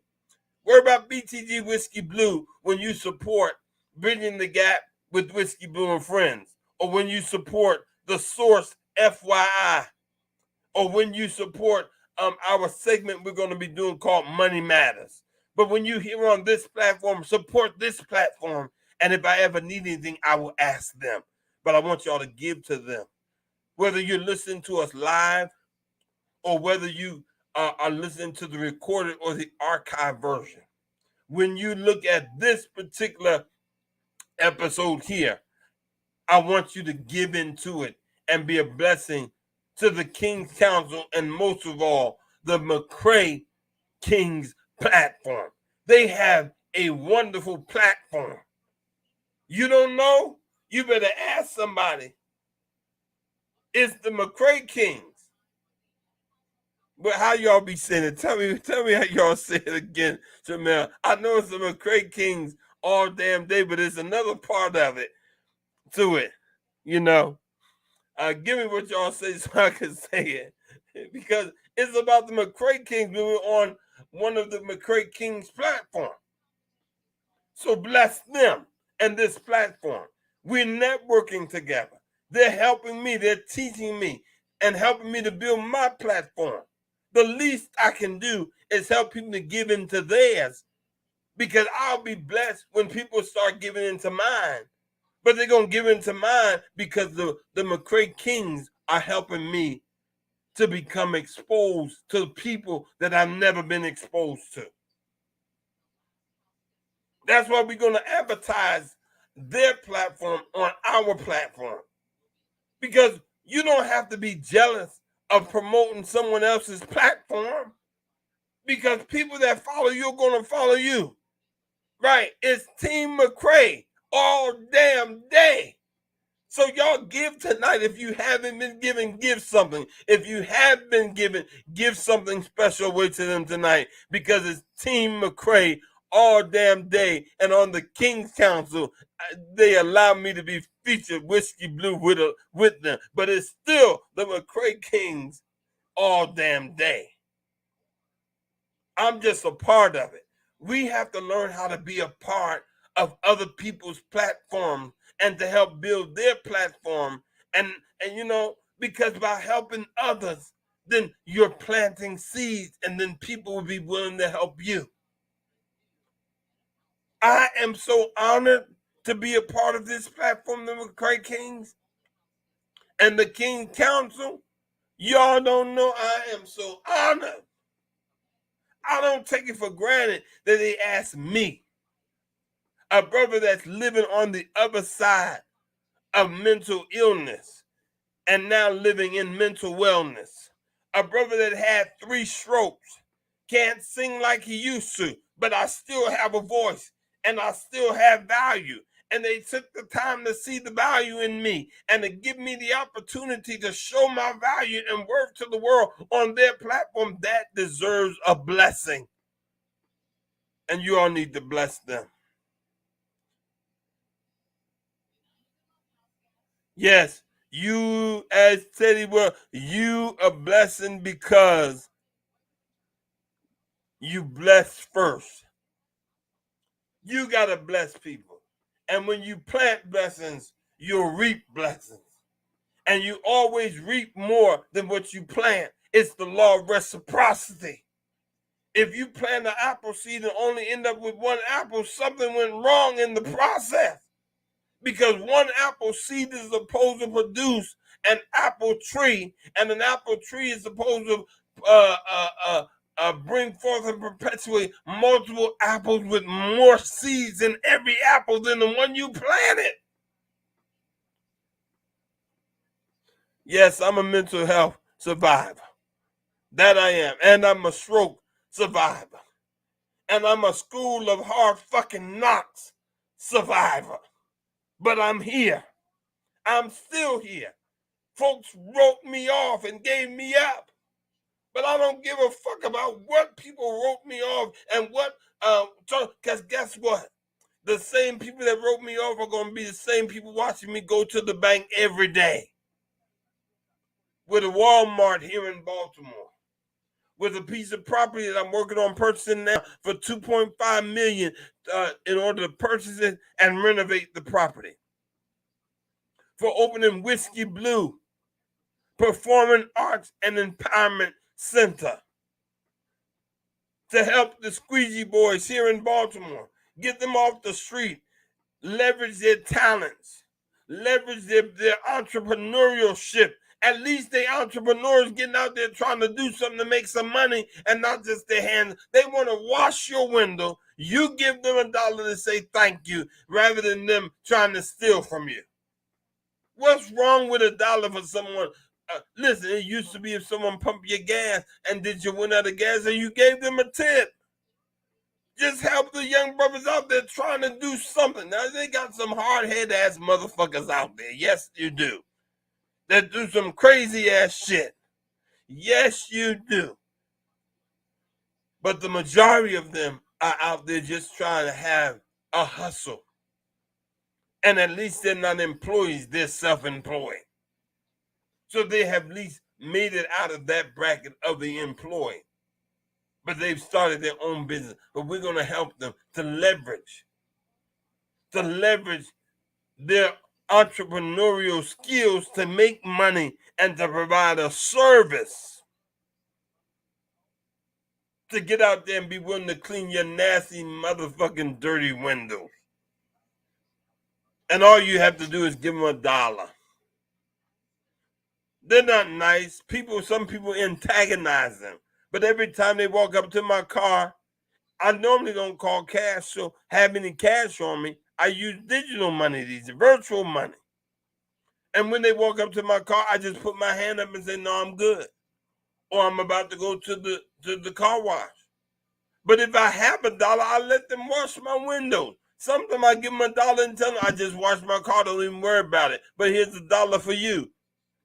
Worry about BTG Whiskey Blu when you support Bridging the Gap with Whiskey Blu and Friends, or when you support The Source FYI, or when you support our segment we're going to be doing called Money Matters. But when you hear on this platform, support this platform. And if I ever need anything, I will ask them. But I want y'all to give to them. whether you're listening to us live or whether you are listening to the recorded or the archive version. When you look at this particular episode here, I want you to give into it and be a blessing to the Kingz Council and most of all, the McCraeKingz platform. They have a wonderful platform. You don't know? You better ask somebody. It's the McCraeKingz. But how y'all be saying it? Tell me how y'all say it again, Jamel. I know it's the McCraeKingz all damn day, but it's another part of it to it. You know, give me what y'all say so I can say it, because it's about the McCraeKingz. We were on one of the McCraeKingz platform, so bless them and this platform. We're networking together. They're helping me. They're teaching me and helping me to build my platform. The least I can do is help people to give into theirs, because I'll be blessed when people start giving into mine. But they're going to give into mine because the McCraeKingz are helping me to become exposed to people that I've never been exposed to. That's why we're going to advertise their platform on our platform. Because you don't have to be jealous of promoting someone else's platform, because people that follow you are going to follow you. Right? It's Team McCrae all damn day. So y'all give tonight. If you haven't been giving, give something. If you have been giving, give something special away to them tonight, because it's Team McCrae all damn day. And on the Kingz Council, they allow me to be featured Whiskey Blu with them. But it's still the McCraeKingz all damn day. I'm just a part of it. We have to learn how to be a part of other people's platforms and to help build their platform. And you know, because by helping others, then you're planting seeds, and then people will be willing to help you. I am so honored to be a part of this platform, the McCraeKingz and the Kingz Council. Y'all don't know I am so honored. I don't take it for granted that they asked me, a brother that's living on the other side of mental illness and now living in mental wellness, a brother that had 3 strokes, can't sing like he used to, but I still have a voice and I still have value. And they took the time to see the value in me and to give me the opportunity to show my value and worth to the world on their platform. That deserves a blessing. And you all need to bless them. Yes, you, as Teddy will, you a blessing because you bless first. You got to bless people. And when you plant blessings, you'll reap blessings. And you always reap more than what you plant. It's the law of reciprocity. If you plant an apple seed and only end up with 1 apple, something went wrong in the process. Because 1 apple seed is supposed to produce an apple tree, and an apple tree is supposed to bring forth and perpetuate multiple apples with more seeds in every apple than the one you planted. Yes, I'm a mental health survivor. That I am. And I'm a stroke survivor. And I'm a school of hard fucking knocks survivor. But I'm here. I'm still here. Folks wrote me off and gave me up. But I don't give a fuck about what people wrote me off and what, because guess what? The same people that wrote me off are going to be the same people watching me go to the bank every day. With a Walmart here in Baltimore. With a piece of property that I'm working on purchasing now for $2.5 million in order to purchase it and renovate the property. For opening Whiskey Blu, Performing Arts and Empowerment Center. To help the squeegee boys here in Baltimore, get them off the street, leverage their talents, leverage their entrepreneurship, At least they entrepreneurs getting out there trying to do something to make some money and not just their hands. They want to wash your window. You give them $1 to say thank you rather than them trying to steal from you. What's wrong with $1 for someone? Listen, it used to be if someone pumped your gas and did you run out of gas and you gave them a tip. Just help the young brothers out there trying to do something. Now, they got some hard-headed ass motherfuckers out there. Yes, you do. That do some crazy ass shit. Yes, you do. But the majority of them are out there just trying to have a hustle. And at least they're not employees, they're self-employed. So they have at least made it out of that bracket of the employee. But they've started their own business. But we're going to help them to leverage their entrepreneurial skills to make money and to provide a service. To get out there and be willing to clean your nasty motherfucking dirty windows. And all you have to do is give them $1. They're not nice. Some people antagonize them. But every time they walk up to my car, I normally don't call cash, so have any cash on me. I use digital money, these virtual money. And when they walk up to my car, I just put my hand up and say, no, I'm good. Or I'm about to go to the car wash. But if I have $1, I let them wash my windows. Sometimes I give them $1 and tell them I just washed my car, don't even worry about it. But here's $1 for you.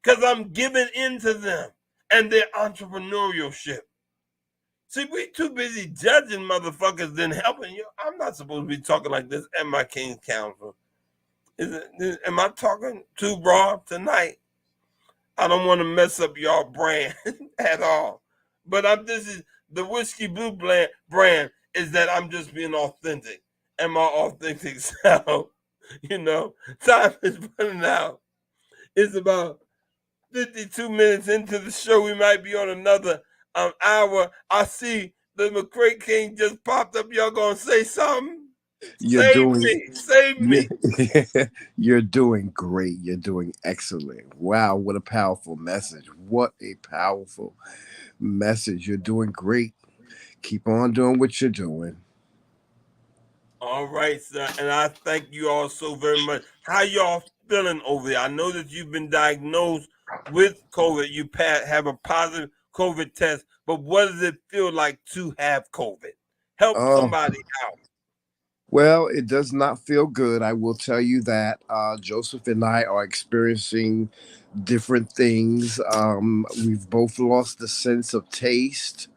Because I'm giving in to them and their entrepreneurship. See, we too busy judging motherfuckers than helping you. I'm not supposed to be talking like this at my Kingz Council. Am I talking too raw tonight? I don't want to mess up y'all brand at all. But this is the Whiskey Blu brand is that I'm just being authentic and my authentic self. Time is running out. It's about 52 minutes into the show. We might be on another hour. I see the TheMcRaeKingz just popped up. Y'all gonna say something? Save me. You're doing great. You're doing excellent. Wow, what a powerful message. What a powerful message. You're doing great. Keep on doing what you're doing. All right, sir. And I thank you all so very much. How y'all feeling over there? I know that you've been diagnosed with COVID. You have a positive COVID test, but what does it feel like to have COVID? Help somebody out. Well, it does not feel good. I will tell you that. Joseph and I are experiencing different things. We've both lost the sense of taste.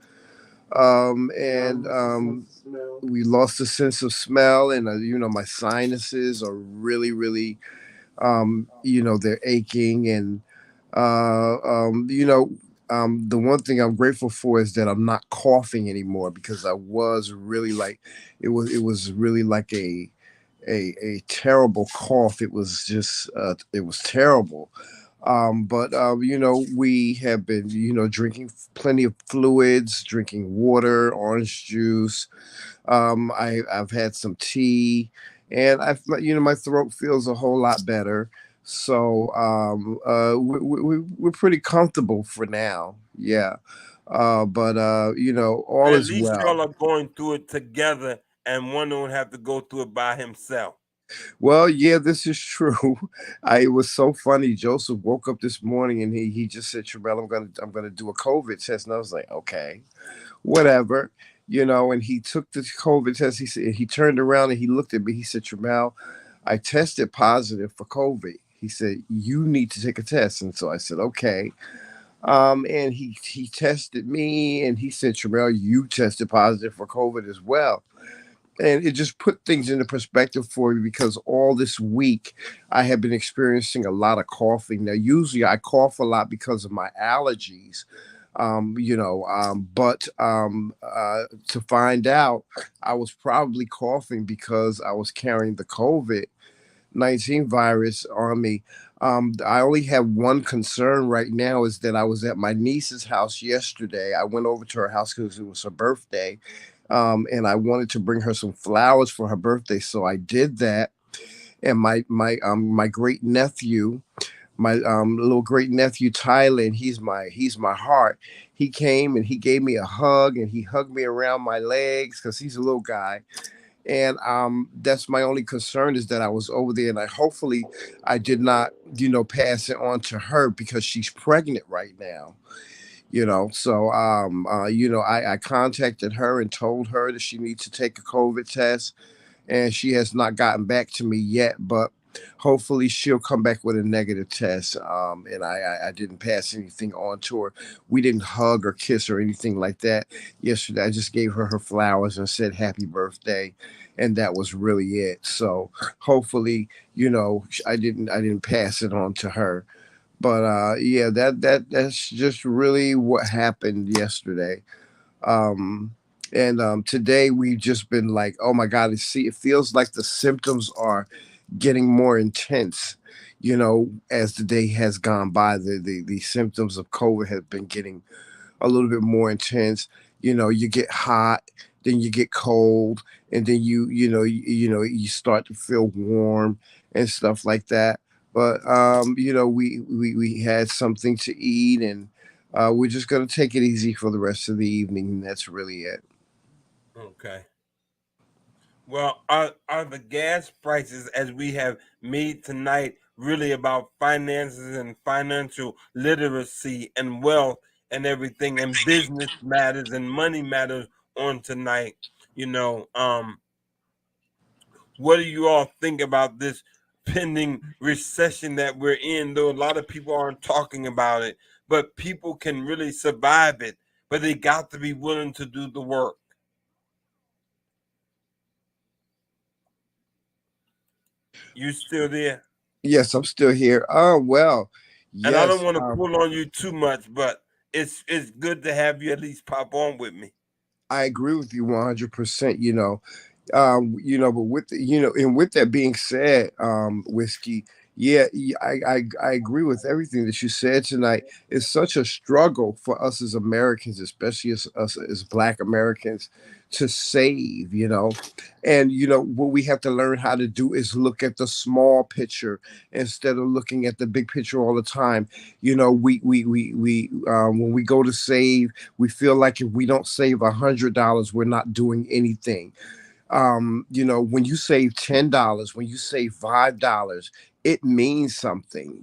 And we lost the sense of smell. And, my sinuses are really, really, they're aching. And, the one thing I'm grateful for is that I'm not coughing anymore, because I was really it was really like a terrible cough. It was just it was terrible. But we have been drinking plenty of fluids, drinking water, orange juice. I've had some tea, and my throat feels a whole lot better. So we're pretty comfortable for now. Yeah. But all is at least well. y'all are going through it together, and one don't have to go through it by himself. Well, yeah, this is true. It was so funny. Joseph woke up this morning and he just said, "Sherelle, I'm gonna do a COVID test," and I was like, "Okay, whatever." And he took the COVID test. He turned around and he looked at me. He said, "Sherelle, I tested positive for COVID." He said, "You need to take a test." And so I said, "Okay." And he tested me and he said, "Sherelle, you tested positive for COVID as well." And it just put things into perspective for me, because all this week I have been experiencing a lot of coughing. Now, usually I cough a lot because of my allergies. But to find out, I was probably coughing because I was carrying the COVID-19 virus on me. I only have one concern right now, is that I was at my niece's house yesterday. I went over to her house because it was her birthday. And I wanted to bring her some flowers for her birthday. So I did that. And my great nephew, my little great nephew Tyler, and he's my heart. He came and he gave me a hug, and he hugged me around my legs because he's a little guy. And that's my only concern, is that I was over there, and hopefully I did not, pass it on to her, because she's pregnant right now. So I contacted her and told her that she needs to take a COVID test, and she has not gotten back to me yet, but hopefully she'll come back with a negative test. And I didn't pass anything on to her. We didn't hug or kiss or anything like that yesterday. I just gave her her flowers and said happy birthday, and that was really it. So hopefully, I didn't pass it on to her. But yeah, that's just really what happened yesterday. Um, and today we've just been like, oh my God, it feels like the symptoms are getting more intense. As the day has gone by, the symptoms of COVID have been getting a little bit more intense. You get hot, then you get cold, and then you start to feel warm and stuff like that. But we had something to eat, and we're just gonna take it easy for the rest of the evening, and that's really it. Okay. Well, are the gas prices, as we have made tonight, really about finances and financial literacy and wealth and everything, and business matters and money matters on tonight? You know, what do you all think about this pending recession that we're in? Though a lot of people aren't talking about it, but people can really survive it, but they got to be willing to do the work. You still there? Yes, I'm still here. Oh well, And I don't yes. want to pull on you too much, but it's good to have you at least pop on with me. I agree with you 100%. But and with that being said, whiskey, yeah, I agree with everything that you said tonight. It's such a struggle for us as Americans, especially as us as Black Americans, to save. And what we have to learn how to do is look at the small picture instead of looking at the big picture all the time. When we go to save, we feel like if we don't save $100, we're not doing anything. When you save $10, when you save $5, it means something.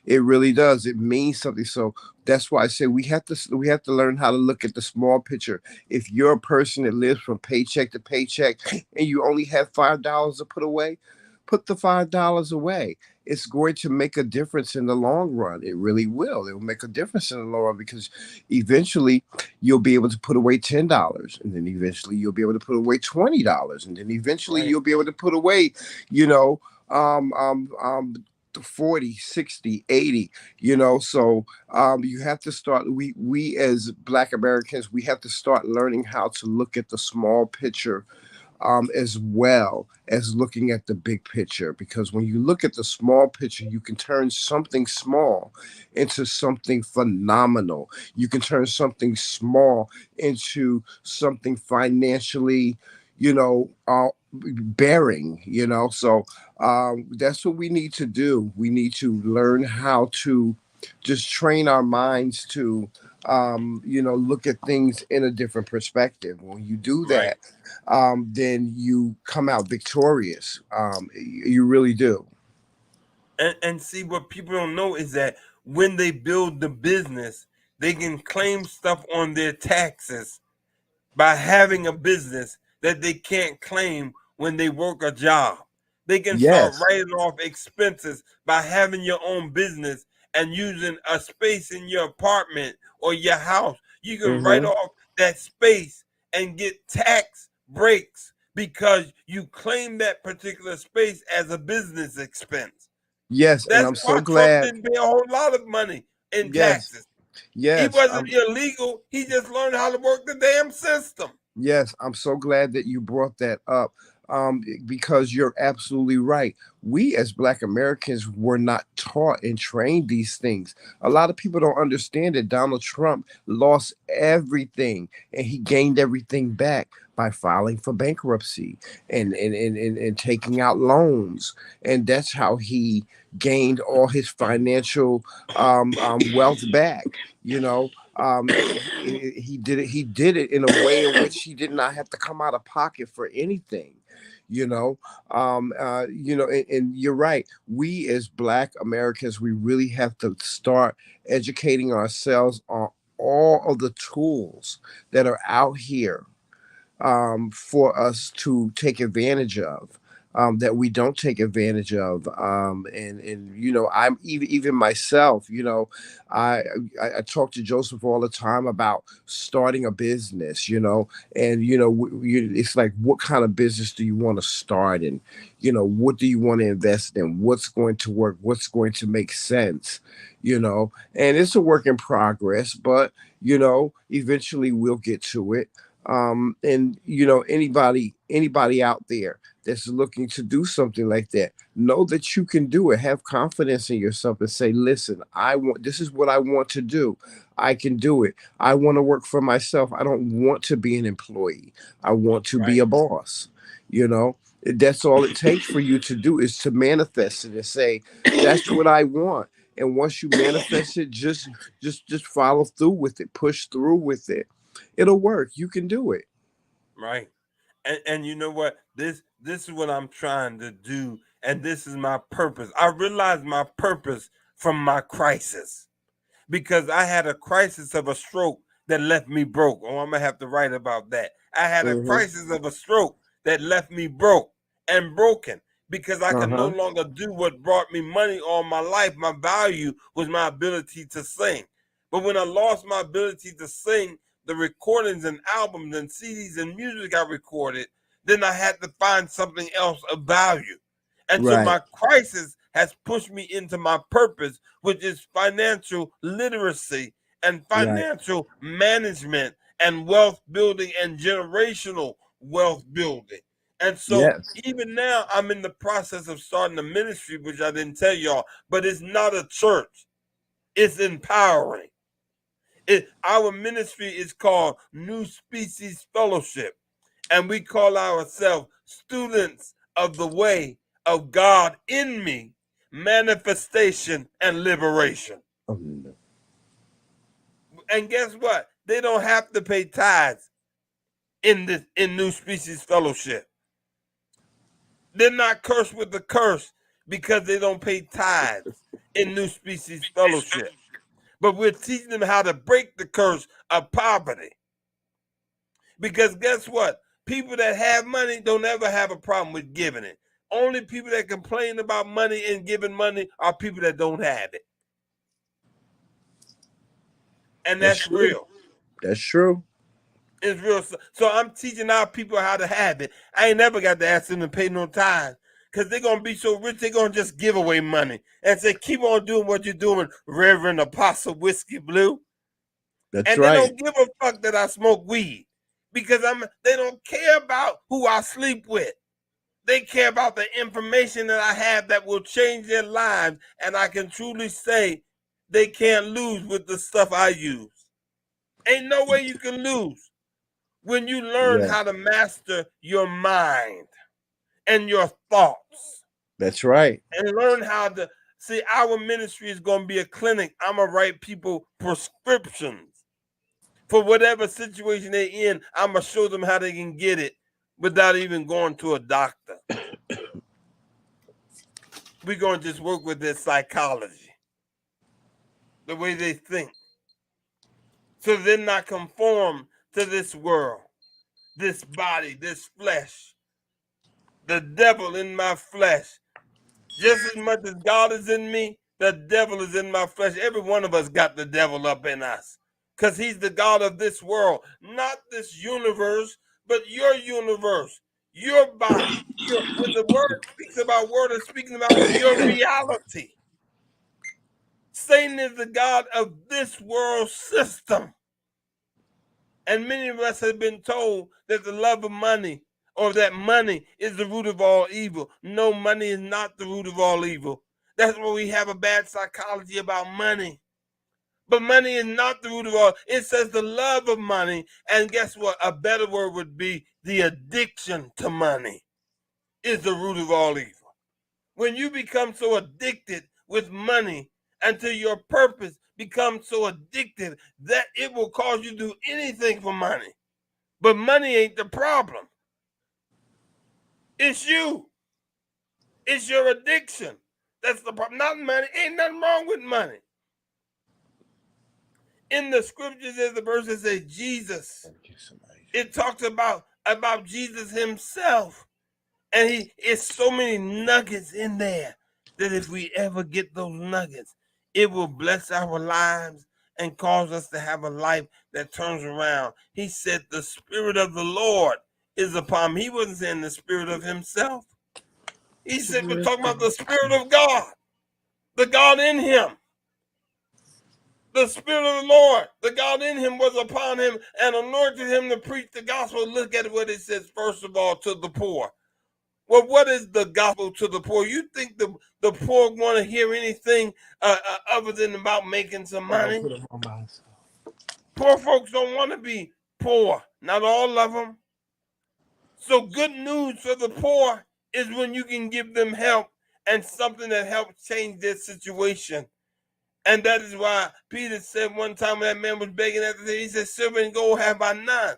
It really does. It means something. So that's why I say we have to learn how to look at the small picture. If you're a person that lives from paycheck to paycheck and you only have $5 to put away, put the $5 away. It's going to make a difference in the long run. It really will. It will make a difference in the long run, because eventually you'll be able to put away $10, and then eventually you'll be able to put away $20, and then eventually Right. you'll be able to put away, you know, um, um, um, 40, 60, 80. So you have to start. We as Black Americans, we have to start learning how to look at the small picture, as well as looking at the big picture. Because when you look at the small picture, you can turn something small into something phenomenal. You can turn something small into something financially, bearing. So that's what we need to do. We need to learn how to just train our minds to look at things in a different perspective. When you do Right. that, then you come out victorious. You really do. And see, what people don't know is that when they build the business, they can claim stuff on their taxes by having a business that they can't claim when they work a job. They can start Yes. writing off expenses by having your own business and using a space in your apartment or your house. You can write Hmm. off that space and get tax breaks because you claim that particular space as a business expense. Yes, and That's I'm why so Trump glad. didn't pay a whole lot of money in Yes, taxes. He yes. wasn't illegal. He just learned how to work the damn system. Yes, I'm so glad that you brought that up, because you're absolutely right. We as Black Americans were not taught and trained these things. A lot of people don't understand that Donald Trump lost everything and he gained everything back by filing for bankruptcy and taking out loans. And that's how he gained all his financial wealth back. You know, he did it. He did it in a way in which he did not have to come out of pocket for anything. You know, and you're right. We as Black Americans, we really have to start educating ourselves on all of the tools that are out here for us to take advantage of. That we don't take advantage of, and you know, I'm even myself. You know, I, I talk to Joseph all the time about starting a business. You know, and you know, it's like, what kind of business do you want to start, and you know, what do you want to invest in? What's going to work? What's going to make sense? You know, and it's a work in progress, but you know, eventually we'll get to it. And you know, anybody out there that's looking to do something like that, know that you can do it. Have confidence in yourself and say, listen, this is what I want to do. I can do it. I want to work for myself. I don't want to be an employee. I want to be a boss. You know, that's all it takes for you to do, is to manifest it and say, that's what I want. And once you manifest it, just follow through with it, push through with it. It'll work. You can do it. Right. And you know what? This is what I'm trying to do, and this is my purpose. I realized my purpose from my crisis, because I had a crisis of a stroke that left me broke. Oh, I'm gonna have to write about that. I had a crisis of a stroke that left me broke and broken, because I could no longer do what brought me money all my life. My value was my ability to sing. But when I lost my ability to sing, the recordings and albums and CDs and music I recorded, then I had to find something else of value. And so my crisis has pushed me into my purpose, which is financial literacy and financial management and wealth building and generational wealth building. And so even now I'm in the process of starting a ministry, which I didn't tell y'all, but it's not a church. It's empowering. Our ministry is called New Species Fellowship, and we call ourselves students of the way of God in me, manifestation and liberation. And guess what? They don't have to pay tithes in New Species Fellowship. They're not cursed with the curse because they don't pay tithes in New Species Fellowship. But we're teaching them how to break the curse of poverty. Because guess what? People that have money don't ever have a problem with giving it. Only people that complain about money and giving money are people that don't have it. And that's real. That's true. It's real. So I'm teaching our people how to have it. I ain't never got to ask them to pay no tithes, because they're going to be so rich, they're going to just give away money and say, keep on doing what you're doing, Reverend Apostle Whiskey Blu. That's and right. They don't give a fuck that I smoke weed, because they don't care about who I sleep with. They care about the information that I have that will change their lives. And I can truly say they can't lose with the stuff I use. Ain't no way you can lose when you learn how to master your mind and your thoughts. That's right. And learn how to see. Our ministry is going to be a clinic. I'm going to write people prescriptions for whatever situation they're in. I'm going to show them how they can get it without even going to a doctor. We're going to just work with their psychology, the way they think, so they're not conformed to this world, this body, this flesh. The devil in my flesh. Just as much as God is in me, the devil is in my flesh. Every one of us got the devil up in us, because he's the God of this world, not this universe, but your universe, your body. When the word speaks about word, it's speaking about your reality. Satan is the God of this world system. And many of us have been told that the love of money, or that money, is the root of all evil. No, money is not the root of all evil. That's why we have a bad psychology about money. But money is not the root of all. It says the love of money. And guess what? A better word would be the addiction to money is the root of all evil. When you become so addicted with money until your purpose becomes so addicted that it will cause you to do anything for money. But money ain't the problem. It's you. It's your addiction. That's the problem. Not money. Ain't nothing wrong with money. In the scriptures, there's the verse that says Jesus. It talks about Jesus himself. And it's so many nuggets in there that if we ever get those nuggets, it will bless our lives and cause us to have a life that turns around. He said the Spirit of the Lord is upon me. He wasn't saying the Spirit of himself. He said we're talking about the Spirit of God, the God in him. The Spirit of the Lord, the God in him was upon him and anointed him to preach the gospel. Look at what it says, first of all, to the poor. Well, what is the gospel to the poor? You think the poor want to hear anything other than about making some money? Poor folks don't want to be poor. Not all of them. So good news for the poor is when you can give them help and something that helps change their situation. And that is why Peter said one time when that man was begging at the thing, he said, silver and gold have I none,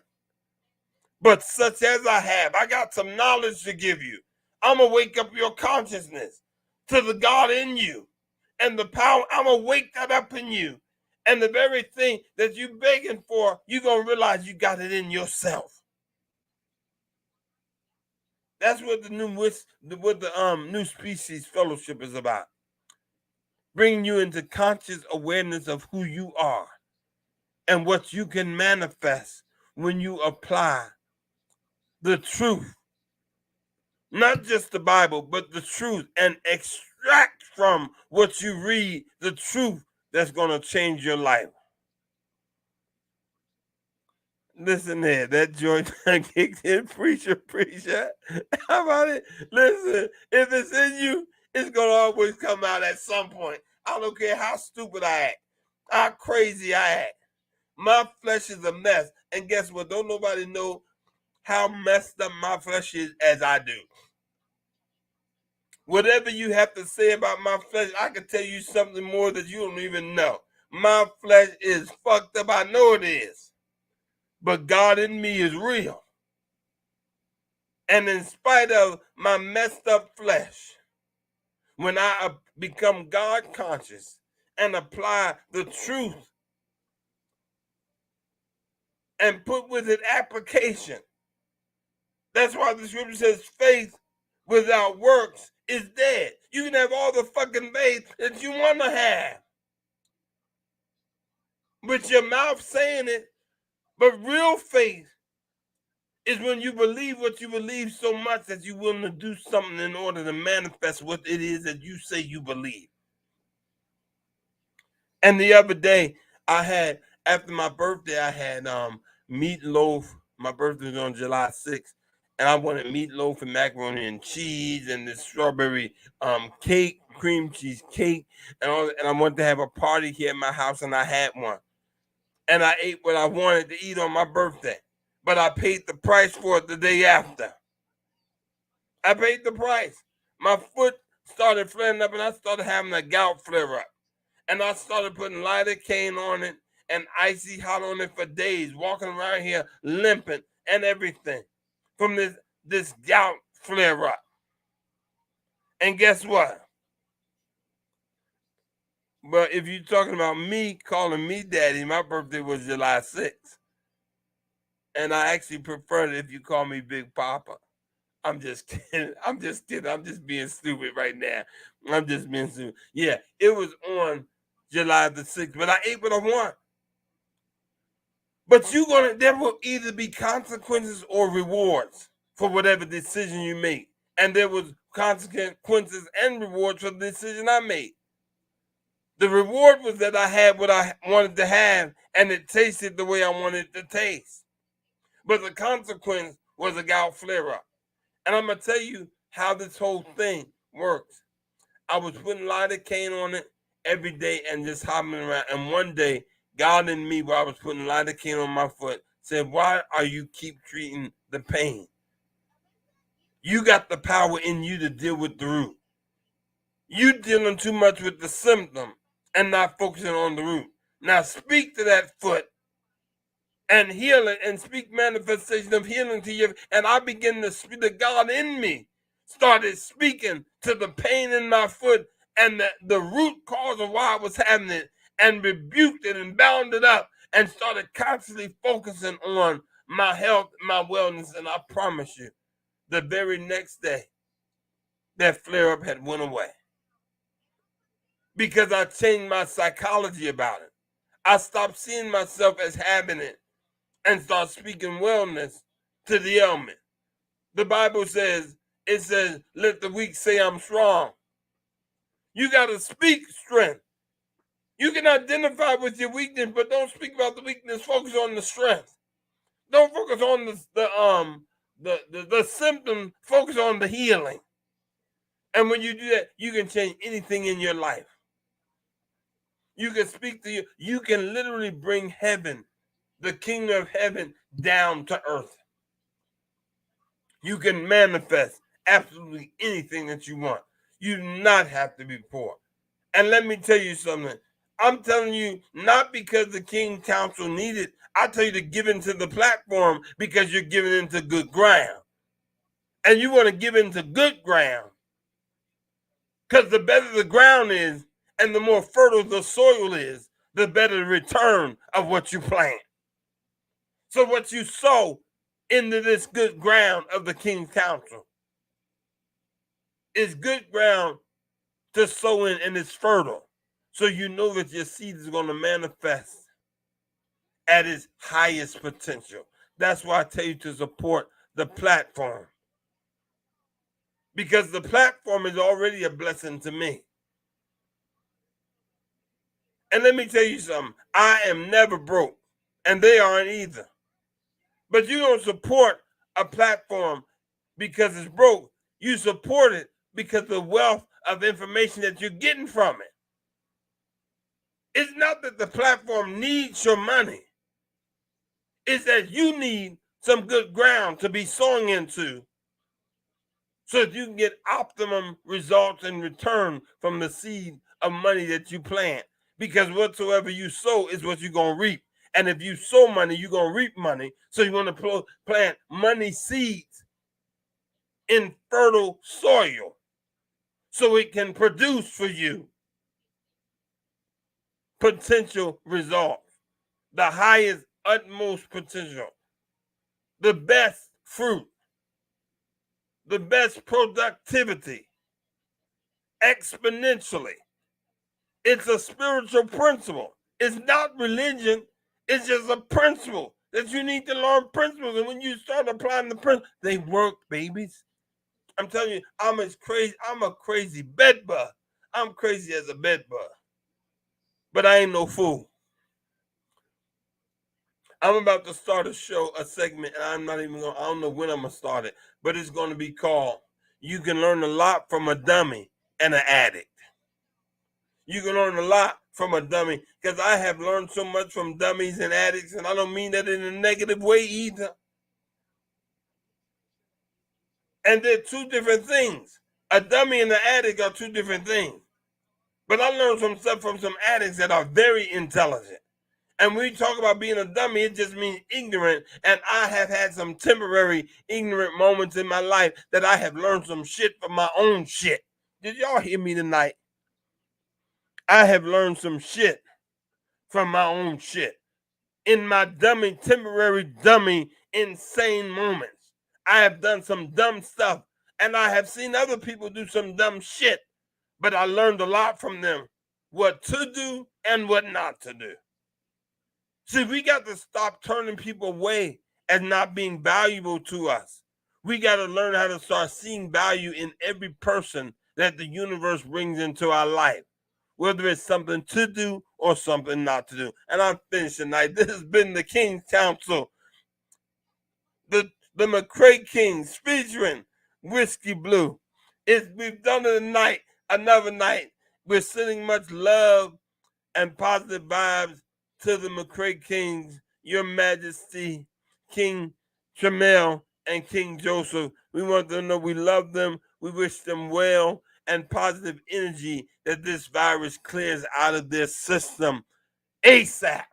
but such as I have, I got some knowledge to give you. I'm going to wake up your consciousness to the God in you and the power. I'm going to wake that up in you. And the very thing that you're begging for, you're going to realize you got it in yourself. That's what the new species fellowship is about. Bringing you into conscious awareness of who you are and what you can manifest when you apply the truth. Not just the Bible, but the truth, and extract from what you read the truth that's going to change your life. Listen there, that joint kicked in, preacher. How about it? Listen, if it's in you, it's going to always come out at some point. I don't care how stupid I act, how crazy I act. My flesh is a mess. And guess what? Don't nobody know how messed up my flesh is as I do. Whatever you have to say about my flesh, I can tell you something more that you don't even know. My flesh is fucked up. I know it is. But God in me is real. And in spite of my messed up flesh, when I become God conscious and apply the truth and put with it application, that's why the scripture says faith without works is dead. You can have all the fucking faith that you want to have with your mouth saying it, but real faith is when you believe what you believe so much that you're willing to do something in order to manifest what it is that you say you believe. And the other day, after my birthday, I had meatloaf. My birthday was on July 6th. And I wanted meatloaf and macaroni and cheese and this strawberry cake, cream cheese cake. And I wanted to have a party here at my house, and I had one. And I ate what I wanted to eat on my birthday. But I paid the price for it the day after. I paid the price. My foot started flaring up, and I started having a gout flare up. And I started putting lidocaine on it and icy hot on it for days, walking around here limping and everything from this gout flare up. And guess what? But if you're talking about me calling me daddy, my birthday was July 6th. And I actually prefer it if you call me Big Papa. I'm just kidding. I'm just being stupid right now. I'm just being stupid. Yeah, it was on July the 6th, but I ate what I want. But there will either be consequences or rewards for whatever decision you make. And there was consequences and rewards for the decision I made. The reward was that I had what I wanted to have, and it tasted the way I wanted it to taste. But the consequence was a gout flare-up. And I'm going to tell you how this whole thing works. I was putting lidocaine on it every day and just hopping around. And one day God in me, while I was putting lidocaine on my foot, said, why are you keep treating the pain? You got the power in you to deal with the root. You dealing too much with the symptom and not focusing on the root. Now speak to that foot and heal it, and speak manifestation of healing to you. And I begin to speak, the God in me started speaking to the pain in my foot and the root cause of why I was having it, and rebuked it and bound it up, and started constantly focusing on my health, my wellness. And I promise you, the very next day, that flare up had went away, because I changed my psychology about it. I stopped seeing myself as having it and start speaking wellness to the ailment. The Bible says, it says, let the weak say I'm strong. You got to speak strength. You can identify with your weakness, but don't speak about the weakness. Focus on the strength. Don't focus on the symptom. Focus on the healing. And when you do that, you can change anything in your life. You can speak to you. You can literally bring heaven, the kingdom of heaven, down to earth. You can manifest absolutely anything that you want. You do not have to be poor. And let me tell you something. I'm telling you, not because the Kingz Council needed, I tell you to give into the platform because you're giving into good ground. And you want to give into good ground, because the better the ground is and the more fertile the soil is, the better the return of what you plant. So what you sow into this good ground of the Kingz Council is good ground to sow in, and it's fertile. So you know that your seed is going to manifest at its highest potential. That's why I tell you to support the platform, because the platform is already a blessing to me. And let me tell you something. I am never broke, and they aren't either. But you don't support a platform because it's broke. You support it because of the wealth of information that you're getting from it. It's not that the platform needs your money. It's that you need some good ground to be sowing into, so that you can get optimum results in return from the seed of money that you plant. Because whatsoever you sow is what you're going to reap. And if you sow money, you're going to reap money. So you want to plant money seeds in fertile soil so it can produce for you potential results, the highest, utmost potential, the best fruit, the best productivity, exponentially. It's a spiritual principle. It's not religion. It's just a principle that you need to learn principles. And when you start applying the principles, they work, babies. I'm telling you, I'm a crazy bed bug. I'm crazy as a bed bug. But I ain't no fool. I'm about to start a segment, and I don't know when I'm going to start it, but it's going to be called, You Can Learn a Lot from a Dummy and an Addict. You can learn a lot from a dummy, because I have learned so much from dummies and addicts, and I don't mean that in a negative way either. And they're two different things. A dummy and an addict are two different things. But I learned some stuff from some addicts that are very intelligent. And when we talk about being a dummy, it just means ignorant. And I have had some temporary ignorant moments in my life that I have learned some shit from my own shit. Did y'all hear me tonight? I have learned some shit from my own shit in my temporary dummy, insane moments. I have done some dumb stuff, and I have seen other people do some dumb shit, but I learned a lot from them, what to do and what not to do. See, we got to stop turning people away as not being valuable to us. We got to learn how to start seeing value in every person that the universe brings into our life, whether it's something to do or something not to do. And I'm finished tonight. This has been the Kingz Council, the TheMcRaeKingz, featuring Whiskey Blu. We've done it tonight, another night. We're sending much love and positive vibes to the McRaeKingz, Your Majesty, King Tramel, and King Joseph. We want them to know we love them, we wish them well, and positive energy that this virus clears out of their system ASAP.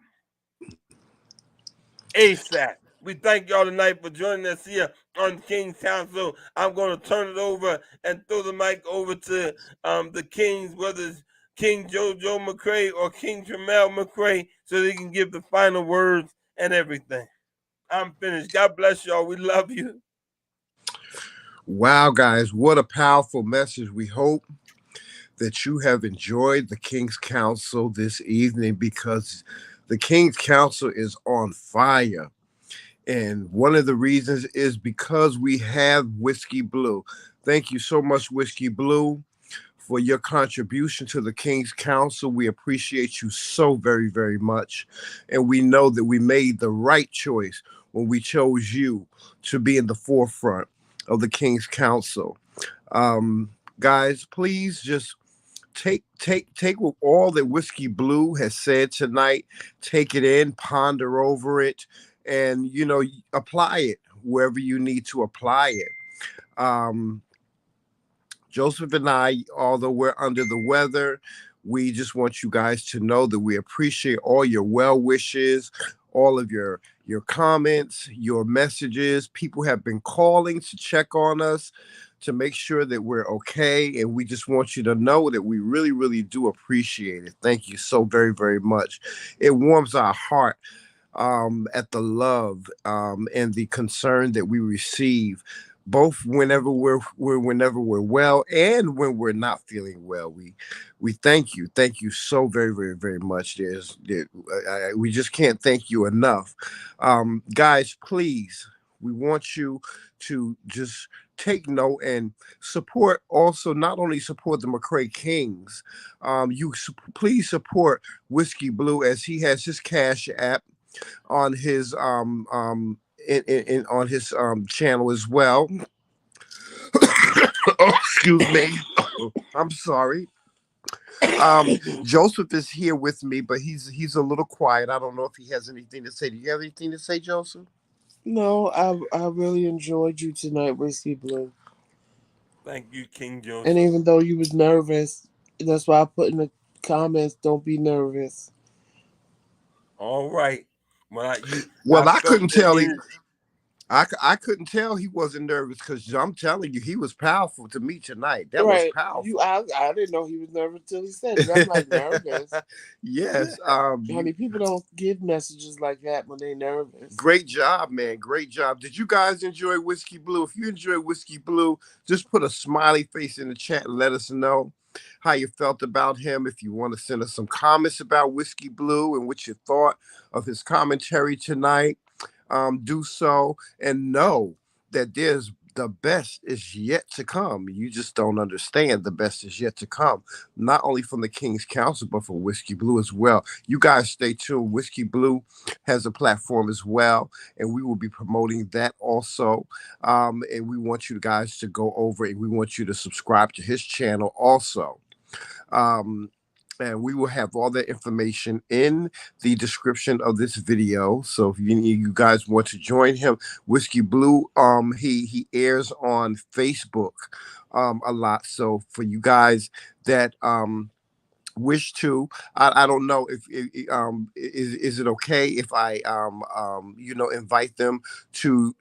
ASAP. We thank y'all tonight for joining us here on Kingz Council. I'm going to turn it over and throw the mic over to the Kings, whether it's King Jojo McCrae or King Tramel McCrae, so they can give the final words and everything. I'm finished. God bless y'all. We love you. Wow, guys, what a powerful message. We hope that you have enjoyed the Kingz Council this evening, because the Kingz Council is on fire. And one of the reasons is because we have Whiskey Blu. Thank you so much, Whiskey Blu, for your contribution to the Kingz Council. We appreciate you so very, very much. And we know that we made the right choice when we chose you to be in the forefront of the Kingz Council. Guys, please just take all that Whiskey Blu has said tonight, take it in, ponder over it, and apply it wherever you need to apply it. Joseph and I, although we're under the weather, we just want you guys to know that we appreciate all your well wishes, all of your comments, your messages. People have been calling to check on us, to make sure that we're okay. And we just want you to know that we really, really do appreciate it. Thank you so very, very much. It warms our heart at the love and the concern that we receive, both whenever we're well and when we're not feeling well. We thank you so very, very, very much. We just can't thank you enough. Guys, please, we want you to just take note and support. Also, not only support the McRaeKingz, please support Whiskey Blu, as he has his Cash App on his on his channel as well. Oh, excuse me. I'm sorry. Joseph is here with me, but he's a little quiet. I don't know if he has anything to say. Do you have anything to say, Joseph? No, I really enjoyed you tonight, Whiskey Blu. Thank you, King Joseph. And even though you was nervous, that's why I put in the comments, don't be nervous. All right. I couldn't tell him. I couldn't tell he wasn't nervous, because I'm telling you, he was powerful to me tonight. That was powerful. I didn't know he was nervous until he said it. I'm like, nervous. Yes. Honey, people don't give messages like that when they're nervous. Great job, man. Great job. Did you guys enjoy Whiskey Blu? If you enjoy Whiskey Blu, just put a smiley face in the chat and let us know how you felt about him. If you want to send us some comments about Whiskey Blu and what you thought of his commentary tonight, do so, and know that the best is yet to come. You just don't understand. The best is yet to come, not only from the Kingz Council, but from Whiskey Blu as well. You guys stay tuned. Whiskey Blu has a platform as well, and we will be promoting that also. And we want you guys to go over, and we want you to subscribe to his channel also. And we will have all that information in the description of this video. So if you guys want to join him, Whiskey Blu, he airs on Facebook a lot. So for you guys that wish to, I don't know if is it okay if I invite them to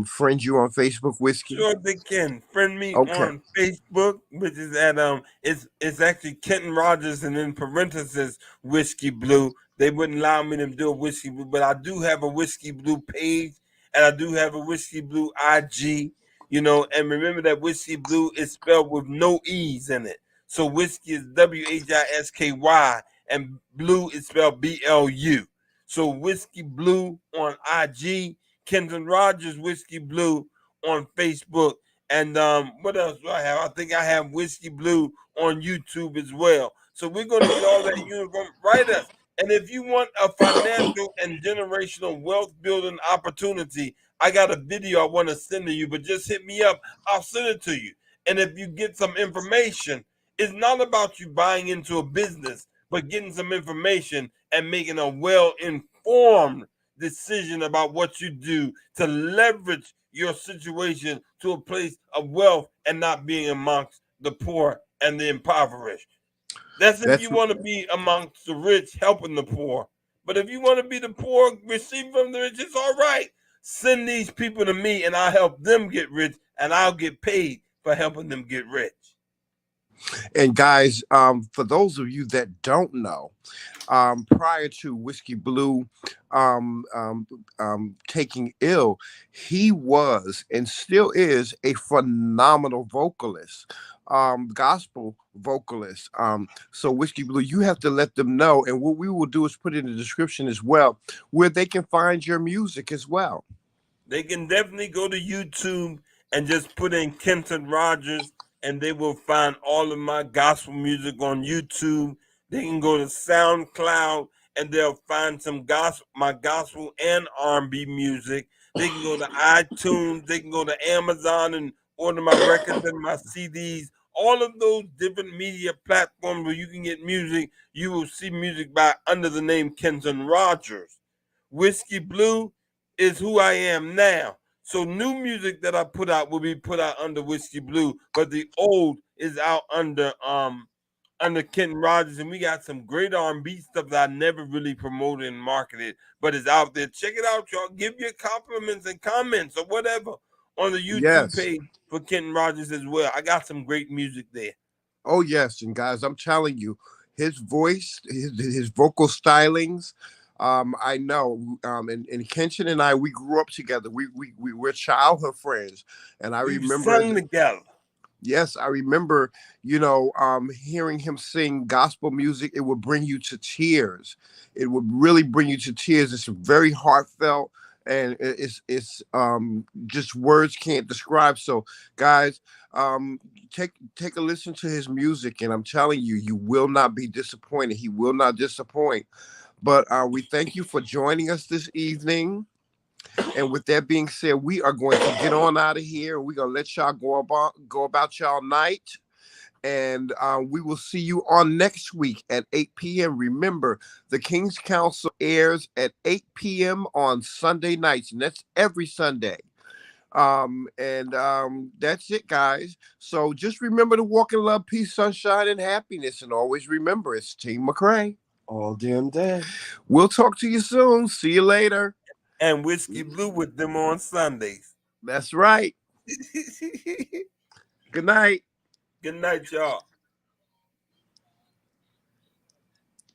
friend you on Facebook, Whiskey? Sure, they can friend me on Facebook, which is at it's actually Kenton Rogers, and in parentheses Whiskey Blu. They wouldn't allow me to do a Whiskey Blu, but I do have a Whiskey Blu page, and I do have a Whiskey Blu IG. And remember that Whiskey Blu is spelled with no E's in it. So Whiskey is WHISKY, and Blue is spelled BLU. So Whiskey Blu on IG, Kenton Rogers Whiskey Blu on Facebook, and what else do I have? I think I have Whiskey Blu on YouTube as well. So we're going to get all that uniform. Write us, and if you want a financial and generational wealth building opportunity, I got a video I want to send to you. But just hit me up. I'll send it to you. And if you get some information, it's not about you buying into a business, but getting some information and making a well-informed decision about what you do to leverage your situation to a place of wealth and not being amongst the poor and the impoverished. That's if That's you want to be amongst the rich, helping the poor. But if you want to be the poor, receive from the rich, it's all right. Send these people to me and I'll help them get rich and I'll get paid for helping them get rich. And guys, for those of you that don't know, prior to Whiskey Blu taking ill, he was and still is a phenomenal vocalist, gospel vocalist. So Whiskey Blu, you have to let them know, and what we will do is put in the description as well, where they can find your music as well. They can definitely go to YouTube and just put in Kenton Rogers, and they will find all of my gospel music on YouTube. They can go to SoundCloud and they'll find some my gospel and R&B music. They can go to iTunes. They can go to Amazon and order my records and my CDs. All of those different media platforms where you can get music, you will see music by under the name Kenton Rogers. Whiskey Blu is who I am now. So new music that I put out will be put out under Whiskey Blu, but the old is out under Kenton Rogers, and we got some great R&B stuff that I never really promoted and marketed, but it's out there. Check it out, y'all. Give your compliments and comments or whatever on the YouTube page for Kenton Rogers as well. I got some great music there. Oh yes, and guys, I'm telling you, his voice, his vocal stylings. I know, and Kenshin and I, we grew up together. We're childhood friends, and I remember sung together. Yes, I remember, hearing him sing gospel music. It would bring you to tears. It would really bring you to tears. It's very heartfelt, and it's just words can't describe. So, guys, take a listen to his music, and I'm telling you, you will not be disappointed. He will not disappoint. But we thank you for joining us this evening. And with that being said, we are going to get on out of here. We're going to let y'all go about y'all night. And we will see you on next week at 8 p.m. Remember, the Kingz Council airs at 8 p.m. on Sunday nights. And that's every Sunday. That's it, guys. So just remember to walk in love, peace, sunshine, and happiness. And always remember, it's Team McRae. All damn day. We'll talk to you soon. See you later. And Whiskey Blu with them on Sundays. That's right. Good night. Good night, y'all.